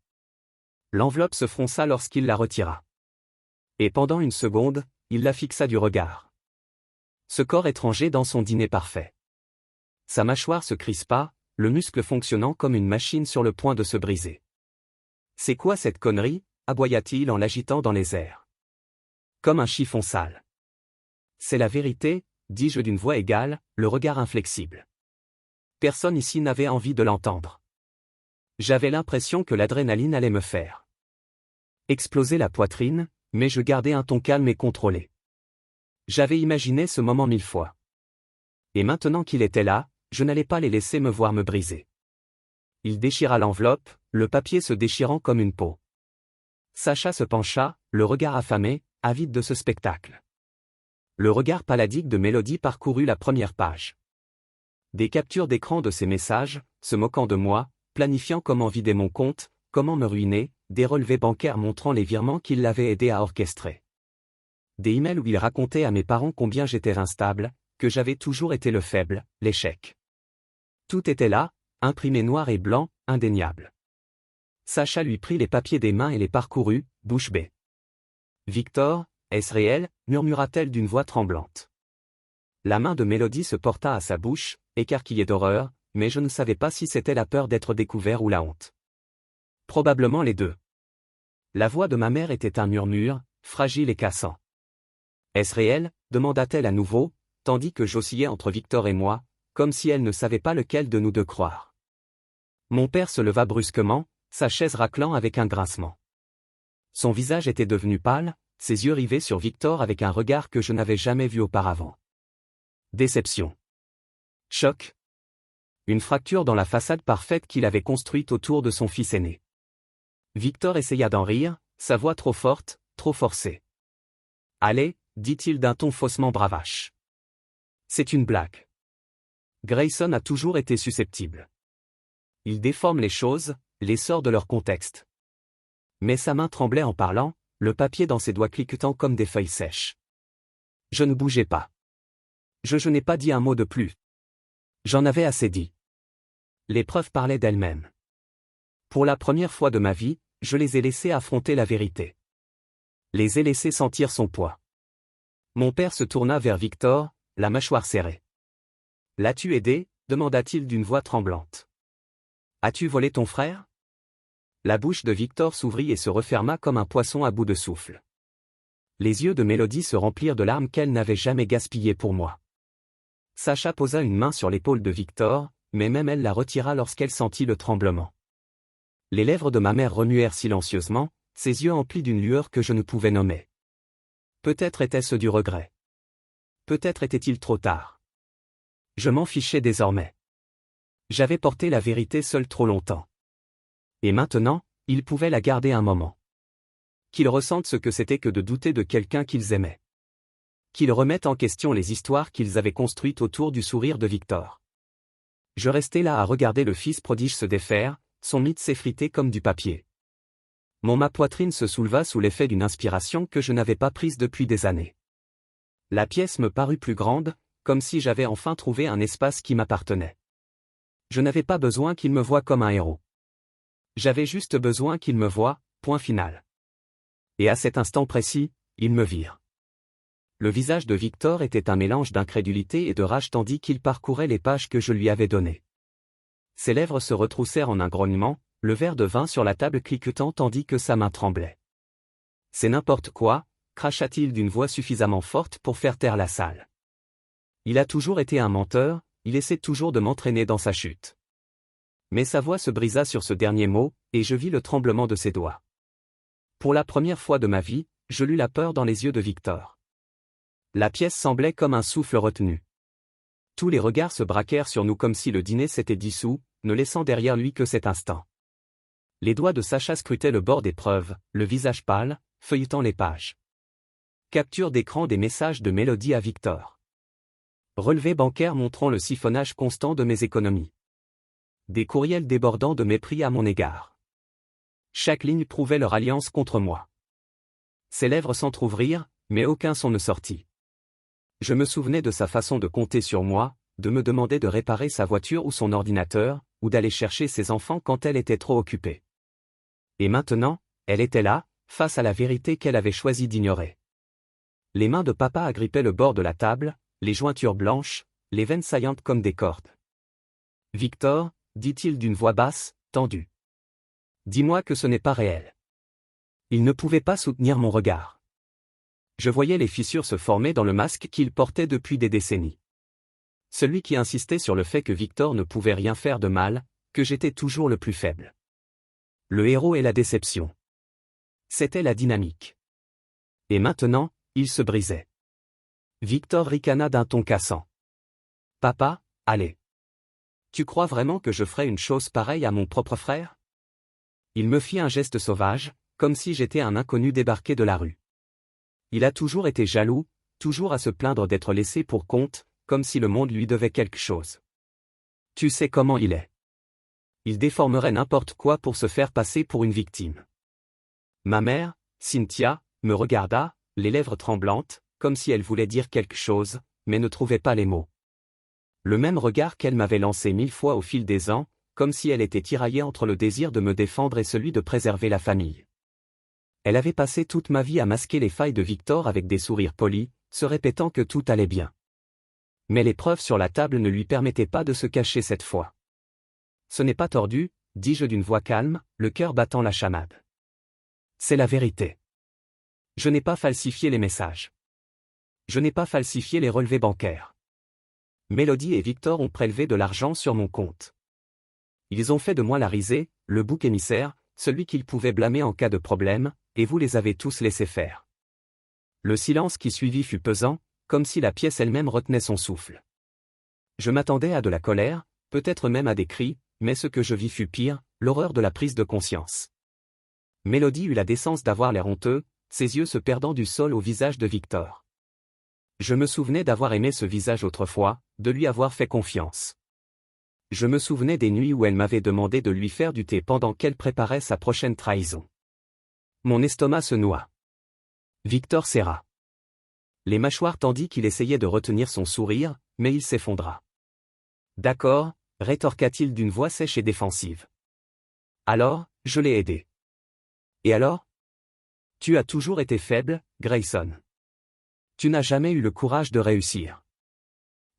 L'enveloppe se fronça lorsqu'il la retira. Et pendant une seconde, il la fixa du regard. Ce corps étranger dans son dîner parfait. Sa mâchoire se crispa, le muscle fonctionnant comme une machine sur le point de se briser. « C'est quoi cette connerie » aboya-t-il en l'agitant dans les airs. Comme un chiffon sale. « C'est la vérité » dis-je d'une voix égale, le regard inflexible. Personne ici n'avait envie de l'entendre. J'avais l'impression que l'adrénaline allait me faire exploser la poitrine, mais je gardais un ton calme et contrôlé. J'avais imaginé ce moment 1000 fois. Et maintenant qu'il était là, je n'allais pas les laisser me voir me briser. Il déchira l'enveloppe, le papier se déchirant comme une peau. Sacha se pencha, le regard affamé, avide de ce spectacle. Le regard paladique de Mélodie parcourut la première page. Des captures d'écran de ses messages, se moquant de moi, planifiant comment vider mon compte, comment me ruiner, des relevés bancaires montrant les virements qu'il l'avait aidé à orchestrer. Des emails où il racontait à mes parents combien j'étais instable, que j'avais toujours été le faible, l'échec. Tout était là, imprimé noir et blanc, indéniable. Sacha lui prit les papiers des mains et les parcourut, bouche bée. « Victor, est-ce réel » murmura-t-elle d'une voix tremblante. La main de Mélodie se porta à sa bouche, écarquillée d'horreur, mais je ne savais pas si c'était la peur d'être découvert ou la honte. Probablement les deux. La voix de ma mère était un murmure, fragile et cassant. « Est-ce réel » demanda-t-elle à nouveau, tandis que j'oscillais entre Victor et moi, comme si elle ne savait pas lequel de nous deux croire. Mon père se leva brusquement, sa chaise raclant avec un grincement. Son visage était devenu pâle, ses yeux rivés sur Victor avec un regard que je n'avais jamais vu auparavant. Déception. Choc. Une fracture dans la façade parfaite qu'il avait construite autour de son fils aîné. Victor essaya d'en rire, sa voix trop forte, trop forcée. « Allez » dit-il d'un ton faussement bravache. « C'est une blague. Grayson a toujours été susceptible. Il déforme les choses, les sort de leur contexte. » Mais sa main tremblait en parlant, le papier dans ses doigts cliquetant comme des feuilles sèches. Je ne bougeais pas. Je n'ai pas dit un mot de plus. J'en avais assez dit. Les preuves parlaient d'elles-mêmes. Pour la première fois de ma vie, je les ai laissés affronter la vérité. Les ai laissés sentir son poids. Mon père se tourna vers Victor, la mâchoire serrée. « L'as-tu aidé » demanda-t-il d'une voix tremblante. « As-tu volé ton frère » La bouche de Victor s'ouvrit et se referma comme un poisson à bout de souffle. Les yeux de Mélodie se remplirent de larmes qu'elle n'avait jamais gaspillées pour moi. Sacha posa une main sur l'épaule de Victor, mais même elle la retira lorsqu'elle sentit le tremblement. Les lèvres de ma mère remuèrent silencieusement, ses yeux emplis d'une lueur que je ne pouvais nommer. Peut-être était-ce du regret. Peut-être était-il trop tard. Je m'en fichais désormais. J'avais porté la vérité seul trop longtemps. Et maintenant, ils pouvaient la garder un moment. Qu'ils ressentent ce que c'était que de douter de quelqu'un qu'ils aimaient. Qu'ils remettent en question les histoires qu'ils avaient construites autour du sourire de Victor. Je restais là à regarder le fils prodige se défaire, son mythe s'effriter comme du papier. Ma poitrine se souleva sous l'effet d'une inspiration que je n'avais pas prise depuis des années. La pièce me parut plus grande, comme si j'avais enfin trouvé un espace qui m'appartenait. Je n'avais pas besoin qu'ils me voient comme un héros. J'avais juste besoin qu'ils me voient, point final. Et à cet instant précis, ils me virent. Le visage de Victor était un mélange d'incrédulité et de rage tandis qu'il parcourait les pages que je lui avais données. Ses lèvres se retroussèrent en un grognement, le verre de vin sur la table cliquetant tandis que sa main tremblait. « C'est n'importe quoi », cracha-t-il d'une voix suffisamment forte pour faire taire la salle. Il a toujours été un menteur, il essaie toujours de m'entraîner dans sa chute. Mais sa voix se brisa sur ce dernier mot, et je vis le tremblement de ses doigts. Pour la première fois de ma vie, je lus la peur dans les yeux de Victor. La pièce semblait comme un souffle retenu. Tous les regards se braquèrent sur nous comme si le dîner s'était dissous, ne laissant derrière lui que cet instant. Les doigts de Sacha scrutaient le bord des preuves, le visage pâle, feuilletant les pages. Capture d'écran des messages de Mélodie à Victor. Relevé bancaire montrant le siphonnage constant de mes économies. Des courriels débordant de mépris à mon égard. Chaque ligne prouvait leur alliance contre moi. Ses lèvres s'entr'ouvrirent, mais aucun son ne sortit. Je me souvenais de sa façon de compter sur moi, de me demander de réparer sa voiture ou son ordinateur, ou d'aller chercher ses enfants quand elle était trop occupée. Et maintenant, elle était là, face à la vérité qu'elle avait choisi d'ignorer. Les mains de papa agrippaient le bord de la table, les jointures blanches, les veines saillantes comme des cordes. « Victor », dit-il d'une voix basse, tendue. « Dis-moi que ce n'est pas réel. » Il ne pouvait pas soutenir mon regard. Je voyais les fissures se former dans le masque qu'il portait depuis des décennies. Celui qui insistait sur le fait que Victor ne pouvait rien faire de mal, que j'étais toujours le plus faible. Le héros et la déception. C'était la dynamique. Et maintenant, il se brisait. Victor ricana d'un ton cassant. « Papa, allez. Tu crois vraiment que je ferais une chose pareille à mon propre frère ?» Il me fit un geste sauvage, comme si j'étais un inconnu débarqué de la rue. Il a toujours été jaloux, toujours à se plaindre d'être laissé pour compte, comme si le monde lui devait quelque chose. Tu sais comment il est. Il déformerait n'importe quoi pour se faire passer pour une victime. Ma mère, Cynthia, me regarda, les lèvres tremblantes, comme si elle voulait dire quelque chose, mais ne trouvait pas les mots. Le même regard qu'elle m'avait lancé 1000 fois au fil des ans, comme si elle était tiraillée entre le désir de me défendre et celui de préserver la famille. Elle avait passé toute ma vie à masquer les failles de Victor avec des sourires polis, se répétant que tout allait bien. Mais les preuves sur la table ne lui permettaient pas de se cacher cette fois. « Ce n'est pas tordu », dis-je d'une voix calme, le cœur battant la chamade. « C'est la vérité. Je n'ai pas falsifié les messages. Je n'ai pas falsifié les relevés bancaires. Mélodie et Victor ont prélevé de l'argent sur mon compte. Ils ont fait de moi la risée, le bouc émissaire, celui qu'ils pouvaient blâmer en cas de problème, et vous les avez tous laissés faire. » Le silence qui suivit fut pesant, comme si la pièce elle-même retenait son souffle. Je m'attendais à de la colère, peut-être même à des cris, mais ce que je vis fut pire, l'horreur de la prise de conscience. Mélodie eut la décence d'avoir l'air honteux, ses yeux se perdant du sol au visage de Victor. Je me souvenais d'avoir aimé ce visage autrefois, de lui avoir fait confiance. Je me souvenais des nuits où elle m'avait demandé de lui faire du thé pendant qu'elle préparait sa prochaine trahison. Mon estomac se noua. Victor serra Les mâchoires tendit qu'il essayait de retenir son sourire, mais il s'effondra. D'accord, rétorqua-t-il d'une voix sèche et défensive. Alors, je l'ai aidé. Et alors? Tu as toujours été faible, Grayson. Tu n'as jamais eu le courage de réussir.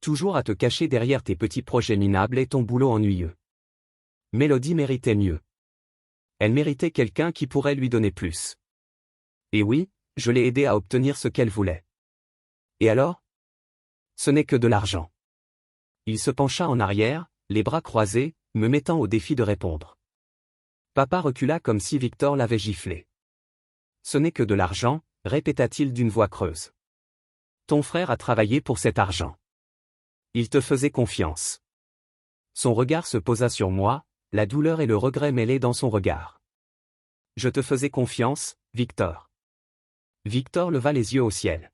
Toujours à te cacher derrière tes petits projets minables et ton boulot ennuyeux. Mélodie méritait mieux. Elle méritait quelqu'un qui pourrait lui donner plus. Et oui, je l'ai aidée à obtenir ce qu'elle voulait. Et alors? Ce n'est que de l'argent. Il se pencha en arrière, les bras croisés, me mettant au défi de répondre. Papa recula comme si Victor l'avait giflé. Ce n'est que de l'argent, répéta-t-il d'une voix creuse. Ton frère a travaillé pour cet argent. Il te faisait confiance. Son regard se posa sur moi, la douleur et le regret mêlés dans son regard. Je te faisais confiance, Victor. Victor leva les yeux au ciel.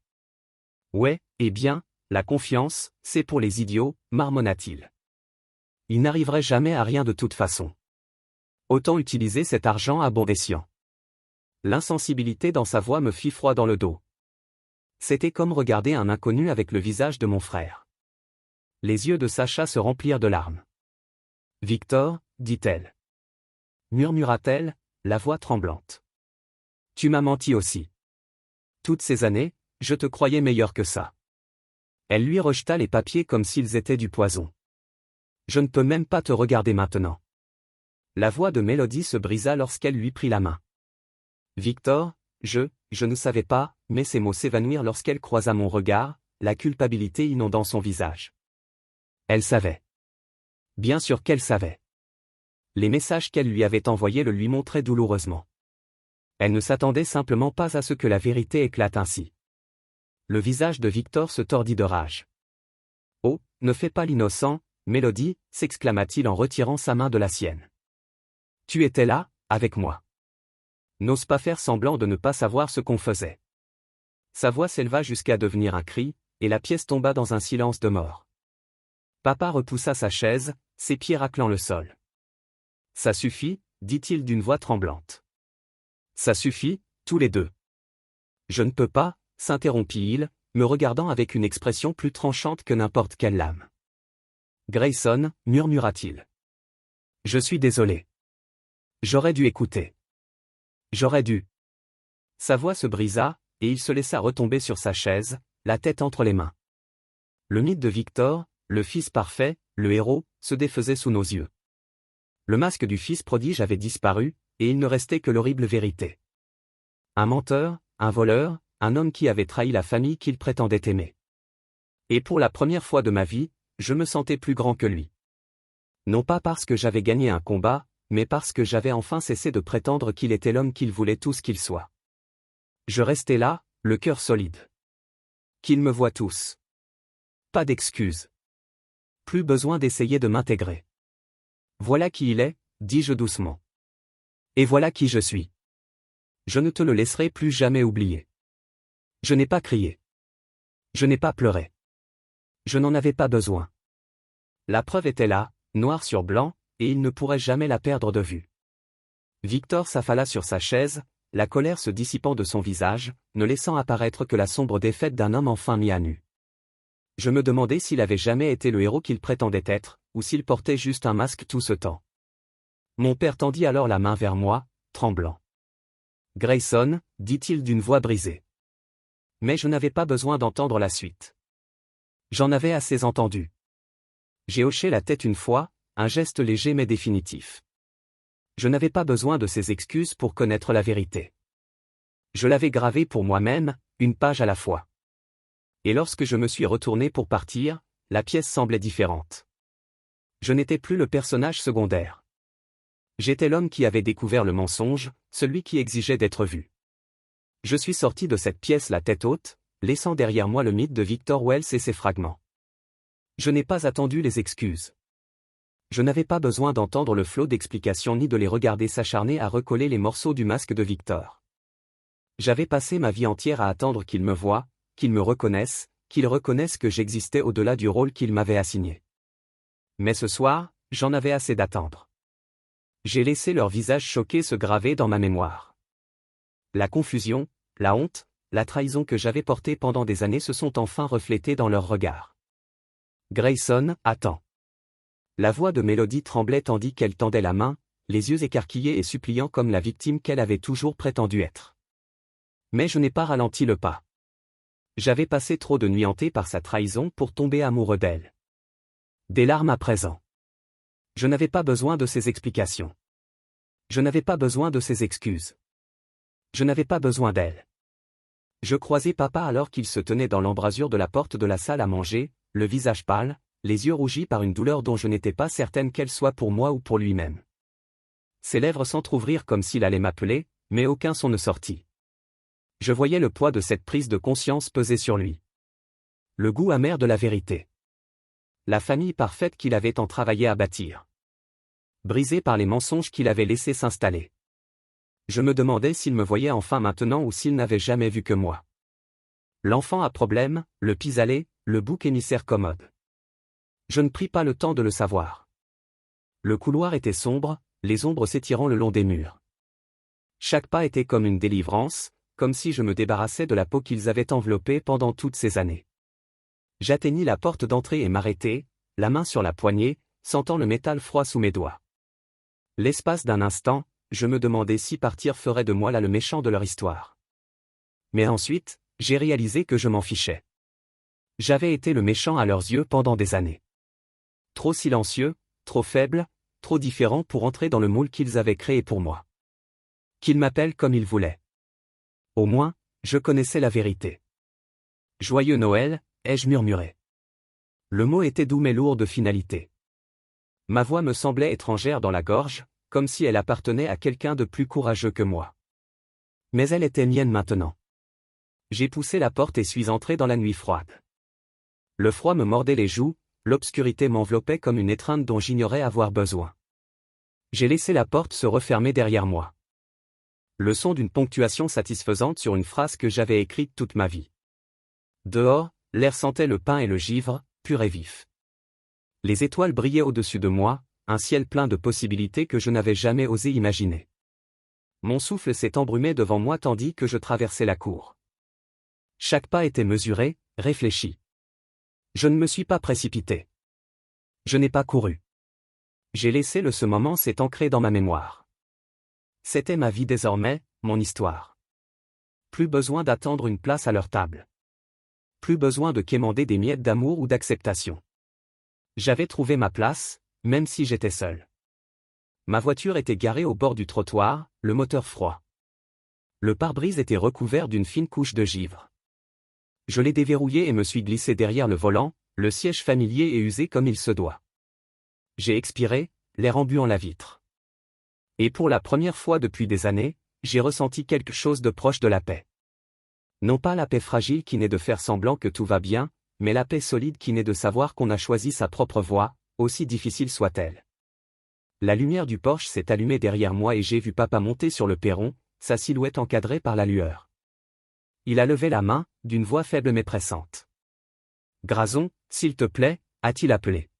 Ouais, eh bien, la confiance, c'est pour les idiots, marmonna-t-il. Il n'arriverait jamais à rien de toute façon. Autant utiliser cet argent à bon escient. L'insensibilité dans sa voix me fit froid dans le dos. C'était comme regarder un inconnu avec le visage de mon frère. Les yeux de Sacha se remplirent de larmes. Victor, dit-elle. Murmura-t-elle, la voix tremblante. Tu m'as menti aussi. Toutes ces années, je te croyais meilleur que ça. Elle lui rejeta les papiers comme s'ils étaient du poison. Je ne peux même pas te regarder maintenant. La voix de Mélodie se brisa lorsqu'elle lui prit la main. Victor, je ne savais pas, mais ces mots s'évanouirent lorsqu'elle croisa mon regard, la culpabilité inondant son visage. Elle savait. Bien sûr qu'elle savait. Les messages qu'elle lui avait envoyés le lui montraient douloureusement. Elle ne s'attendait simplement pas à ce que la vérité éclate ainsi. Le visage de Victor se tordit de rage. Oh, ne fais pas l'innocent, Mélodie, s'exclama-t-il en retirant sa main de la sienne. Tu étais là, avec moi. N'ose pas faire semblant de ne pas savoir ce qu'on faisait. Sa voix s'éleva jusqu'à devenir un cri, et la pièce tomba dans un silence de mort. Papa repoussa sa chaise, ses pieds raclant le sol. Ça suffit, dit-il d'une voix tremblante. Ça suffit, tous les deux. Je ne peux pas, s'interrompit-il, me regardant avec une expression plus tranchante que n'importe quelle lame. Grayson, murmura-t-il. Je suis désolé. J'aurais dû écouter. J'aurais dû. Sa voix se brisa, et il se laissa retomber sur sa chaise, la tête entre les mains. Le mythe de Victor, le fils parfait, le héros, se défaisait sous nos yeux. Le masque du fils prodige avait disparu, et il ne restait que l'horrible vérité. Un menteur, un voleur, un homme qui avait trahi la famille qu'il prétendait aimer. Et pour la première fois de ma vie, je me sentais plus grand que lui. Non pas parce que j'avais gagné un combat, mais parce que j'avais enfin cessé de prétendre qu'il était l'homme qu'il voulait tous qu'il soit. Je restais là, le cœur solide. Qu'ils me voient tous. Pas d'excuses. Plus besoin d'essayer de m'intégrer. Voilà qui il est, dis-je doucement. Et voilà qui je suis. Je ne te le laisserai plus jamais oublier. Je n'ai pas crié. Je n'ai pas pleuré. Je n'en avais pas besoin. La preuve était là, noir sur blanc, et il ne pourrait jamais la perdre de vue. Victor s'affala sur sa chaise, la colère se dissipant de son visage, ne laissant apparaître que la sombre défaite d'un homme enfin mis à nu. Je me demandais s'il avait jamais été le héros qu'il prétendait être, ou s'il portait juste un masque tout ce temps. Mon père tendit alors la main vers moi, tremblant. Grayson, dit-il d'une voix brisée. Mais je n'avais pas besoin d'entendre la suite. J'en avais assez entendu. J'ai hoché la tête une fois, un geste léger mais définitif. Je n'avais pas besoin de ces excuses pour connaître la vérité. Je l'avais gravée pour moi-même, une page à la fois. Et lorsque je me suis retourné pour partir, la pièce semblait différente. Je n'étais plus le personnage secondaire. J'étais l'homme qui avait découvert le mensonge, celui qui exigeait d'être vu. Je suis sorti de cette pièce la tête haute, laissant derrière moi le mythe de Victor Wells et ses fragments. Je n'ai pas attendu les excuses. Je n'avais pas besoin d'entendre le flot d'explications ni de les regarder s'acharner à recoller les morceaux du masque de Victor. J'avais passé ma vie entière à attendre qu'il me voie, qu'il me reconnaisse, qu'il reconnaisse que j'existais au-delà du rôle qu'il m'avait assigné. Mais ce soir, j'en avais assez d'attendre. J'ai laissé leur visage choqué se graver dans ma mémoire. La confusion, la honte, la trahison que j'avais portée pendant des années se sont enfin reflétées dans leurs regards. Grayson, attends. La voix de Mélodie tremblait tandis qu'elle tendait la main, les yeux écarquillés et suppliants comme la victime qu'elle avait toujours prétendu être. Mais je n'ai pas ralenti le pas. J'avais passé trop de nuits hantées par sa trahison pour tomber amoureux d'elle. Des larmes à présent. Je n'avais pas besoin de ses explications. Je n'avais pas besoin de ses excuses. Je n'avais pas besoin d'elle. Je croisai papa alors qu'il se tenait dans l'embrasure de la porte de la salle à manger, le visage pâle, les yeux rougis par une douleur dont je n'étais pas certaine qu'elle soit pour moi ou pour lui-même. Ses lèvres s'entr'ouvrirent comme s'il allait m'appeler, mais aucun son ne sortit. Je voyais le poids de cette prise de conscience peser sur lui. Le goût amer de la vérité. La famille parfaite qu'il avait tant travaillé à bâtir. Brisée par les mensonges qu'il avait laissé s'installer. Je me demandais s'il me voyait enfin maintenant ou s'il n'avait jamais vu que moi. L'enfant à problème, le pis-aller, le bouc émissaire commode. Je ne pris pas le temps de le savoir. Le couloir était sombre, les ombres s'étirant le long des murs. Chaque pas était comme une délivrance, comme si je me débarrassais de la peau qu'ils avaient enveloppée pendant toutes ces années. J'atteignis la porte d'entrée et m'arrêtai, la main sur la poignée, sentant le métal froid sous mes doigts. L'espace d'un instant, je me demandais si partir ferait de moi là le méchant de leur histoire. Mais ensuite, j'ai réalisé que je m'en fichais. J'avais été le méchant à leurs yeux pendant des années. Trop silencieux, trop faible, trop différent pour entrer dans le moule qu'ils avaient créé pour moi. Qu'ils m'appellent comme ils voulaient. Au moins, je connaissais la vérité. Joyeux Noël, ai-je murmuré. Le mot était doux mais lourd de finalité. Ma voix me semblait étrangère dans la gorge, comme si elle appartenait à quelqu'un de plus courageux que moi. Mais elle était mienne maintenant. J'ai poussé la porte et suis entré dans la nuit froide. Le froid me mordait les joues, l'obscurité m'enveloppait comme une étreinte dont j'ignorais avoir besoin. J'ai laissé la porte se refermer derrière moi. Le son d'une ponctuation satisfaisante sur une phrase que j'avais écrite toute ma vie. Dehors, l'air sentait le pain et le givre, pur et vif. Les étoiles brillaient au-dessus de moi, un ciel plein de possibilités que je n'avais jamais osé imaginer. Mon souffle s'est embrumé devant moi tandis que je traversais la cour. Chaque pas était mesuré, réfléchi. Je ne me suis pas précipité. Je n'ai pas couru. J'ai laissé ce moment s'est ancré dans ma mémoire. C'était ma vie désormais, mon histoire. Plus besoin d'attendre une place à leur table. Plus besoin de quémander des miettes d'amour ou d'acceptation. J'avais trouvé ma place, même si j'étais seul. Ma voiture était garée au bord du trottoir, le moteur froid. Le pare-brise était recouvert d'une fine couche de givre. Je l'ai déverrouillé et me suis glissé derrière le volant, le siège familier et usé comme il se doit. J'ai expiré, l'air embuant la vitre. Et pour la première fois depuis des années, j'ai ressenti quelque chose de proche de la paix. Non pas la paix fragile qui naît de faire semblant que tout va bien, mais la paix solide qui naît de savoir qu'on a choisi sa propre voie, aussi difficile soit-elle. La lumière du Porsche s'est allumée derrière moi et j'ai vu papa monter sur le perron, sa silhouette encadrée par la lueur. Il a levé la main, d'une voix faible mais pressante. « Grazon, s'il te plaît » a-t-il appelé.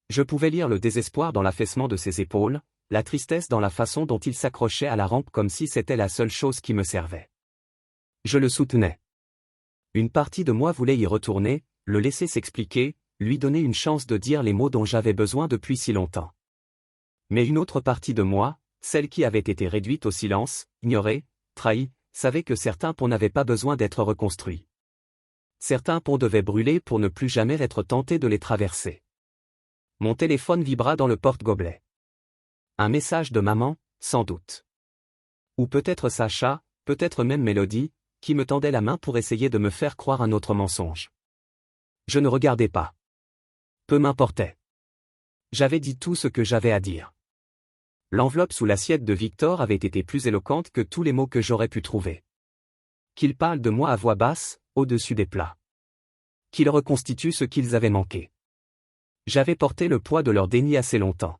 Je pouvais lire le désespoir dans l'affaissement de ses épaules, la tristesse dans la façon dont il s'accrochait à la rampe comme si c'était la seule chose qui me servait. Je le soutenais. Une partie de moi voulait y retourner, le laisser s'expliquer, lui donner une chance de dire les mots dont j'avais besoin depuis si longtemps. Mais une autre partie de moi, celle qui avait été réduite au silence, ignorée, trahie, savait que certains ponts n'avaient pas besoin d'être reconstruits. Certains ponts devaient brûler pour ne plus jamais être tentés de les traverser. Mon téléphone vibra dans le porte-gobelet. Un message de maman, sans doute. Ou peut-être Sacha, peut-être même Mélodie, qui me tendait la main pour essayer de me faire croire un autre mensonge. Je ne regardais pas. Peu m'importait. J'avais dit tout ce que j'avais à dire. L'enveloppe sous l'assiette de Victor avait été plus éloquente que tous les mots que j'aurais pu trouver. Qu'ils parlent de moi à voix basse, au-dessus des plats. Qu'ils reconstituent ce qu'ils avaient manqué. J'avais porté le poids de leur déni assez longtemps.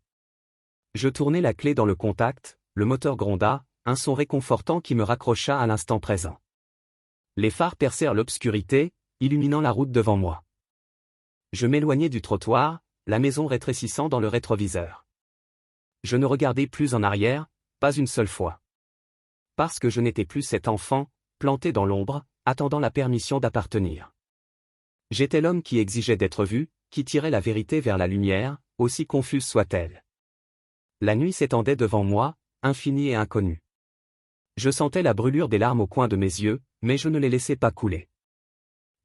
Je tournai la clé dans le contact, le moteur gronda, un son réconfortant qui me raccrocha à l'instant présent. Les phares percèrent l'obscurité, illuminant la route devant moi. Je m'éloignai du trottoir, la maison rétrécissant dans le rétroviseur. Je ne regardai plus en arrière, pas une seule fois. Parce que je n'étais plus cet enfant, planté dans l'ombre, attendant la permission d'appartenir. J'étais l'homme qui exigeait d'être vu, qui tirait la vérité vers la lumière, aussi confuse soit-elle. La nuit s'étendait devant moi, infinie et inconnue. Je sentais la brûlure des larmes au coin de mes yeux, mais je ne les laissais pas couler.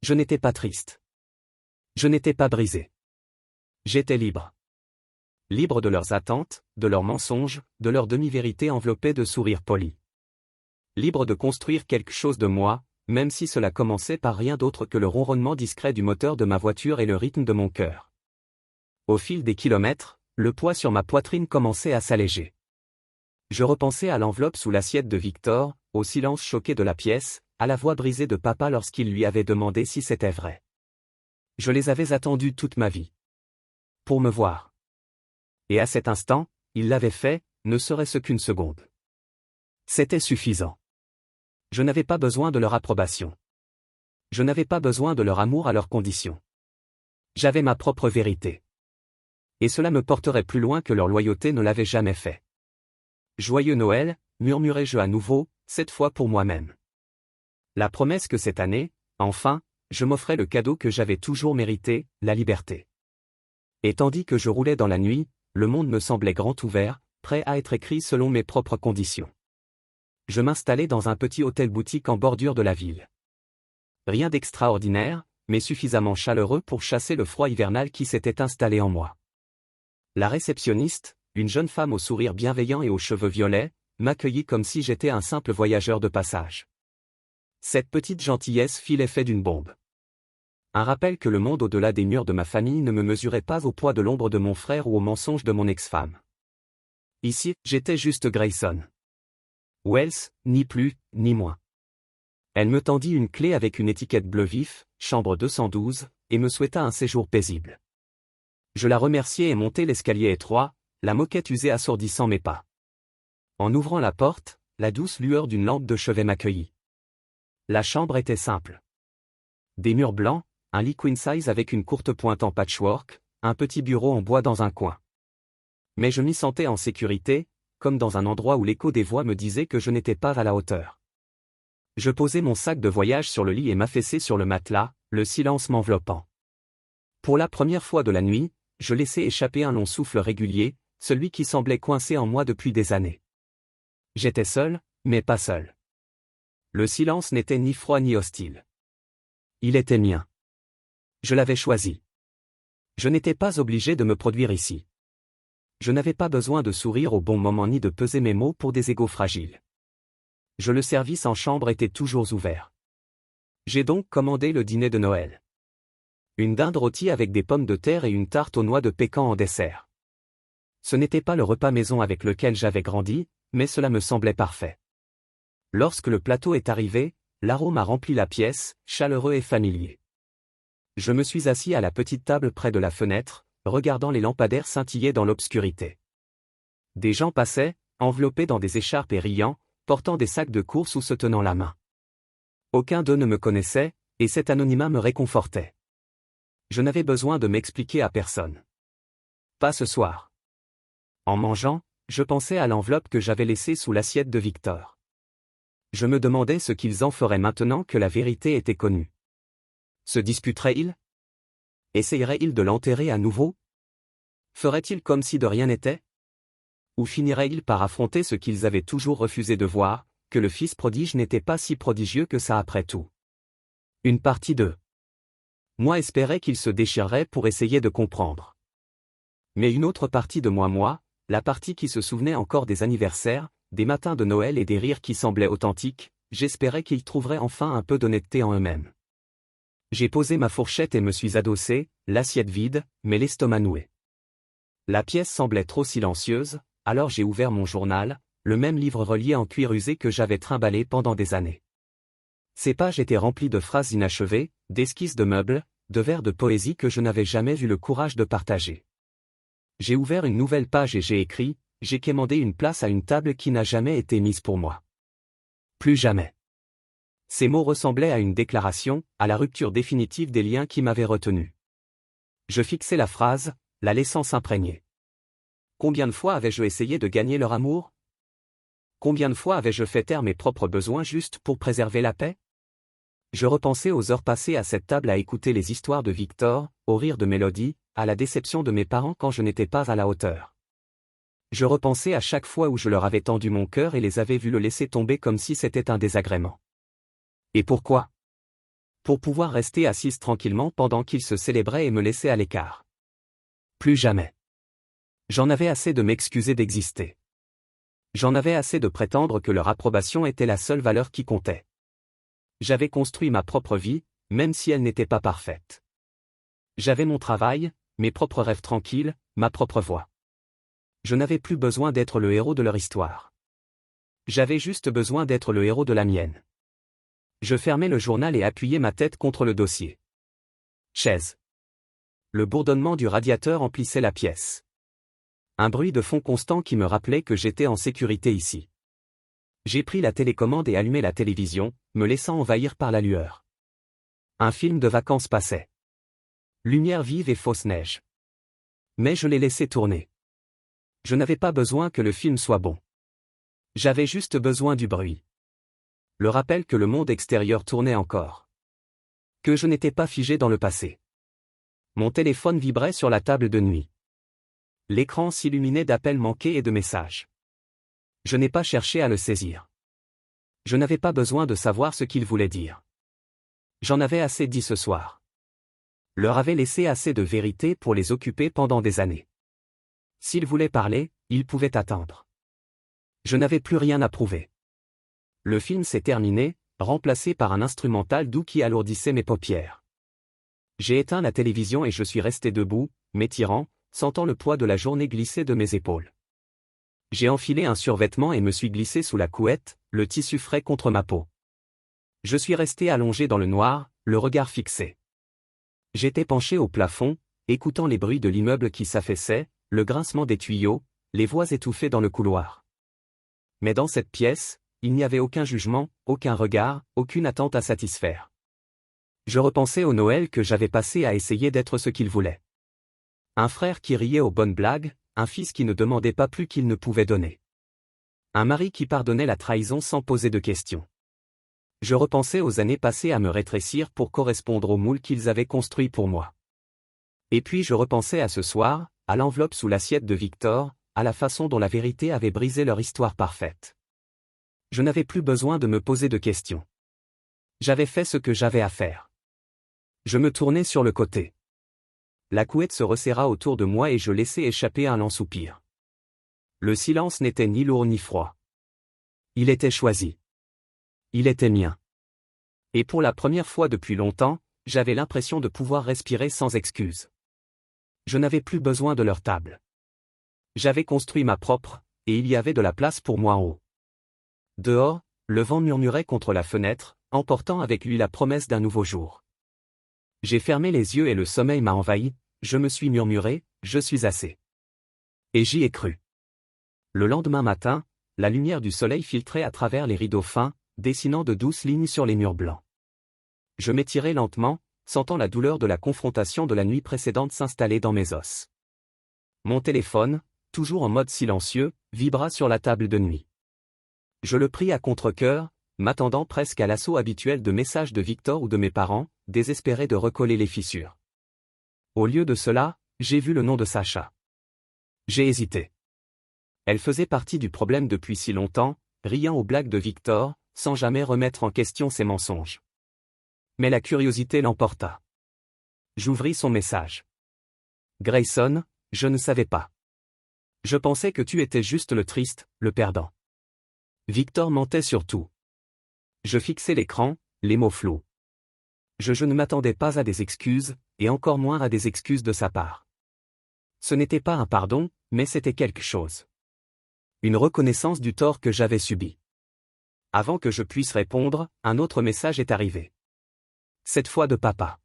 Je n'étais pas triste. Je n'étais pas brisé. J'étais libre. Libre de leurs attentes, de leurs mensonges, de leurs demi-vérités enveloppées de sourires polis. Libre de construire quelque chose de moi, même si cela commençait par rien d'autre que le ronronnement discret du moteur de ma voiture et le rythme de mon cœur. Au fil des kilomètres, le poids sur ma poitrine commençait à s'alléger. Je repensais à l'enveloppe sous l'assiette de Victor, au silence choqué de la pièce, à la voix brisée de papa lorsqu'il lui avait demandé si c'était vrai. Je les avais attendus toute ma vie. Pour me voir. Et à cet instant, il l'avait fait, ne serait-ce qu'une seconde. C'était suffisant. Je n'avais pas besoin de leur approbation. Je n'avais pas besoin de leur amour à leurs conditions. J'avais ma propre vérité. Et cela me porterait plus loin que leur loyauté ne l'avait jamais fait. Joyeux Noël, murmurai-je à nouveau, cette fois pour moi-même. La promesse que cette année, enfin, je m'offrais le cadeau que j'avais toujours mérité, la liberté. Et tandis que je roulais dans la nuit, le monde me semblait grand ouvert, prêt à être écrit selon mes propres conditions. Je m'installai dans un petit hôtel-boutique en bordure de la ville. Rien d'extraordinaire, mais suffisamment chaleureux pour chasser le froid hivernal qui s'était installé en moi. La réceptionniste, une jeune femme au sourire bienveillant et aux cheveux violets, m'accueillit comme si j'étais un simple voyageur de passage. Cette petite gentillesse fit l'effet d'une bombe. Un rappel que le monde au-delà des murs de ma famille ne me mesurait pas au poids de l'ombre de mon frère ou au mensonge de mon ex-femme. Ici, j'étais juste Grayson. Wells, ni plus, ni moins. Elle me tendit une clé avec une étiquette bleu vif, chambre 212, et me souhaita un séjour paisible. Je la remerciai et montai l'escalier étroit, la moquette usée assourdissant mes pas. En ouvrant la porte, la douce lueur d'une lampe de chevet m'accueillit. La chambre était simple. Des murs blancs, un lit queen size avec une courte pointe en patchwork, un petit bureau en bois dans un coin. Mais je m'y sentais en sécurité, comme dans un endroit où l'écho des voix me disait que je n'étais pas à la hauteur. Je posai mon sac de voyage sur le lit et m'affaissai sur le matelas, le silence m'enveloppant. Pour la première fois de la nuit, je laissai échapper un long souffle régulier, celui qui semblait coincé en moi depuis des années. J'étais seul, mais pas seul. Le silence n'était ni froid ni hostile. Il était mien. Je l'avais choisi. Je n'étais pas obligé de me produire ici. Je n'avais pas besoin de sourire au bon moment ni de peser mes mots pour des égos fragiles. Le service en chambre était toujours ouvert. J'ai donc commandé le dîner de Noël. Une dinde rôtie avec des pommes de terre et une tarte aux noix de pécan en dessert. Ce n'était pas le repas maison avec lequel j'avais grandi, mais cela me semblait parfait. Lorsque le plateau est arrivé, l'arôme a rempli la pièce, chaleureux et familier. Je me suis assis à la petite table près de la fenêtre, regardant les lampadaires scintiller dans l'obscurité. Des gens passaient, enveloppés dans des écharpes et riant, portant des sacs de course ou se tenant la main. Aucun d'eux ne me connaissait, et cet anonymat me réconfortait. Je n'avais besoin de m'expliquer à personne. Pas ce soir. En mangeant, je pensais à l'enveloppe que j'avais laissée sous l'assiette de Victor. Je me demandais ce qu'ils en feraient maintenant que la vérité était connue. Se disputeraient-ils? Essayeraient-ils de l'enterrer à nouveau? Feraient-ils comme si de rien n'était? Ou finiraient-ils par affronter ce qu'ils avaient toujours refusé de voir, que le fils prodige n'était pas si prodigieux que ça après tout? Une partie d'eux. Moi espérais qu'ils se déchireraient pour essayer de comprendre. Mais une autre partie de moi, la partie qui se souvenait encore des anniversaires, des matins de Noël et des rires qui semblaient authentiques, j'espérais qu'ils trouveraient enfin un peu d'honnêteté en eux-mêmes. J'ai posé ma fourchette et me suis adossé, l'assiette vide, mais l'estomac noué. La pièce semblait trop silencieuse, alors j'ai ouvert mon journal, le même livre relié en cuir usé que j'avais trimballé pendant des années. Ces pages étaient remplies de phrases inachevées, d'esquisses de meubles, de vers de poésie que je n'avais jamais eu le courage de partager. J'ai ouvert une nouvelle page et j'ai écrit « J'ai quémandé une place à une table qui n'a jamais été mise pour moi. Plus jamais. » Ces mots ressemblaient à une déclaration, à la rupture définitive des liens qui m'avaient retenu. Je fixai la phrase, la laissant s'imprégner. Combien de fois avais-je essayé de gagner leur amour? Combien de fois avais-je fait taire mes propres besoins juste pour préserver la paix? Je repensais aux heures passées à cette table à écouter les histoires de Victor, aux rires de Mélodie, à la déception de mes parents quand je n'étais pas à la hauteur. Je repensais à chaque fois où je leur avais tendu mon cœur et les avais vus le laisser tomber comme si c'était un désagrément. Et pourquoi? Pour pouvoir rester assise tranquillement pendant qu'ils se célébraient et me laissaient à l'écart. Plus jamais. J'en avais assez de m'excuser d'exister. J'en avais assez de prétendre que leur approbation était la seule valeur qui comptait. J'avais construit ma propre vie, même si elle n'était pas parfaite. J'avais mon travail, mes propres rêves tranquilles, ma propre voix. Je n'avais plus besoin d'être le héros de leur histoire. J'avais juste besoin d'être le héros de la mienne. Je fermais le journal et appuyais ma tête contre le dossier. Chaise. Le bourdonnement du radiateur emplissait la pièce. Un bruit de fond constant qui me rappelait que j'étais en sécurité ici. J'ai pris la télécommande et allumé la télévision, me laissant envahir par la lueur. Un film de vacances passait. Lumière vive et fausse neige. Mais je l'ai laissé tourner. Je n'avais pas besoin que le film soit bon. J'avais juste besoin du bruit. Le rappel que le monde extérieur tournait encore. Que je n'étais pas figé dans le passé. Mon téléphone vibrait sur la table de nuit. L'écran s'illuminait d'appels manqués et de messages. Je n'ai pas cherché à le saisir. Je n'avais pas besoin de savoir ce qu'il voulait dire. J'en avais assez dit ce soir. Leur avait laissé assez de vérité pour les occuper pendant des années. S'ils voulaient parler, ils pouvaient attendre. Je n'avais plus rien à prouver. Le film s'est terminé, remplacé par un instrumental doux qui alourdissait mes paupières. J'ai éteint la télévision et je suis resté debout, m'étirant, sentant le poids de la journée glisser de mes épaules. J'ai enfilé un survêtement et me suis glissé sous la couette, le tissu frais contre ma peau. Je suis resté allongé dans le noir, le regard fixé. J'étais penché au plafond, écoutant les bruits de l'immeuble qui s'affaissait, le grincement des tuyaux, les voix étouffées dans le couloir. Mais dans cette pièce, il n'y avait aucun jugement, aucun regard, aucune attente à satisfaire. Je repensais au Noël que j'avais passé à essayer d'être ce qu'il voulait. Un frère qui riait aux bonnes blagues, un fils qui ne demandait pas plus qu'il ne pouvait donner. Un mari qui pardonnait la trahison sans poser de questions. Je repensais aux années passées à me rétrécir pour correspondre au moule qu'ils avaient construit pour moi. Et puis je repensais à ce soir, à l'enveloppe sous l'assiette de Victor, à la façon dont la vérité avait brisé leur histoire parfaite. Je n'avais plus besoin de me poser de questions. J'avais fait ce que j'avais à faire. Je me tournai sur le côté. La couette se resserra autour de moi et je laissai échapper un lent soupir. Le silence n'était ni lourd ni froid. Il était choisi. Il était mien. Et pour la première fois depuis longtemps, j'avais l'impression de pouvoir respirer sans excuse. Je n'avais plus besoin de leur table. J'avais construit ma propre, et il y avait de la place pour moi en haut. Dehors, le vent murmurait contre la fenêtre, emportant avec lui la promesse d'un nouveau jour. J'ai fermé les yeux et le sommeil m'a envahi, je me suis murmuré, je suis assez. Et j'y ai cru. Le lendemain matin, la lumière du soleil filtrait à travers les rideaux fins, dessinant de douces lignes sur les murs blancs. Je m'étirai lentement, sentant la douleur de la confrontation de la nuit précédente s'installer dans mes os. Mon téléphone, toujours en mode silencieux, vibra sur la table de nuit. Je le pris à contre-cœur, m'attendant presque à l'assaut habituel de messages de Victor ou de mes parents, désespérés de recoller les fissures. Au lieu de cela, j'ai vu le nom de Sacha. J'ai hésité. Elle faisait partie du problème depuis si longtemps, riant aux blagues de Victor, sans jamais remettre en question ses mensonges. Mais la curiosité l'emporta. J'ouvris son message. Grayson, je ne savais pas. Je pensais que tu étais juste le triste, le perdant. Victor mentait sur tout. Je fixais l'écran, les mots flous. Je ne m'attendais pas à des excuses, et encore moins à des excuses de sa part. Ce n'était pas un pardon, mais c'était quelque chose. Une reconnaissance du tort que j'avais subi. Avant que je puisse répondre, un autre message est arrivé. Cette fois de papa.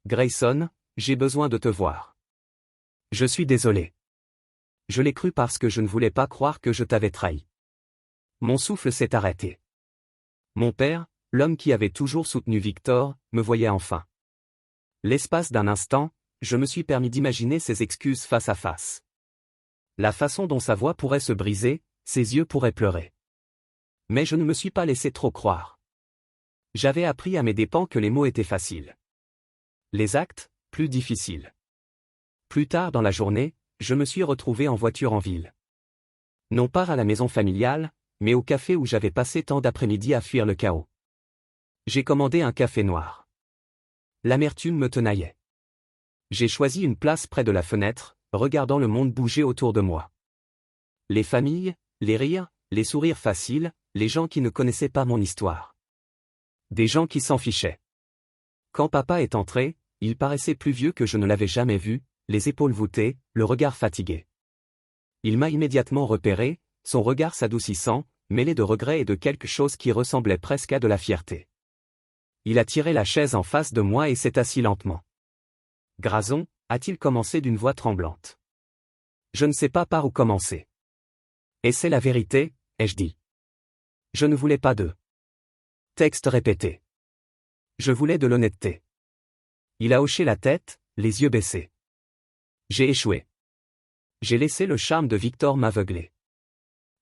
Grayson, j'ai besoin de te voir. Je suis désolé. Je l'ai cru parce que je ne voulais pas croire que je t'avais trahi. Mon souffle s'est arrêté. Mon père, l'homme qui avait toujours soutenu Victor, me voyait enfin. L'espace d'un instant, je me suis permis d'imaginer ses excuses face à face. La façon dont sa voix pourrait se briser, ses yeux pourraient pleurer. Mais je ne me suis pas laissé trop croire. J'avais appris à mes dépens que les mots étaient faciles. Les actes, plus difficiles. Plus tard dans la journée, je me suis retrouvé en voiture en ville. Non pas à la maison familiale, mais au café où j'avais passé tant d'après-midi à fuir le chaos. J'ai commandé un café noir. L'amertume me tenaillait. J'ai choisi une place près de la fenêtre, regardant le monde bouger autour de moi. Les familles, les rires, les sourires faciles, les gens qui ne connaissaient pas mon histoire. Des gens qui s'en fichaient. Quand papa est entré, il paraissait plus vieux que je ne l'avais jamais vu, les épaules voûtées, le regard fatigué. Il m'a immédiatement repéré, son regard s'adoucissant, mêlé de regret et de quelque chose qui ressemblait presque à de la fierté. Il a tiré la chaise en face de moi et s'est assis lentement. « Grazon » a-t-il commencé d'une voix tremblante. Je ne sais pas par où commencer. « Et c'est la vérité » ai-je dit. Je ne voulais pas de texte répété. Je voulais de l'honnêteté. Il a hoché la tête, les yeux baissés. J'ai échoué. J'ai laissé le charme de Victor m'aveugler.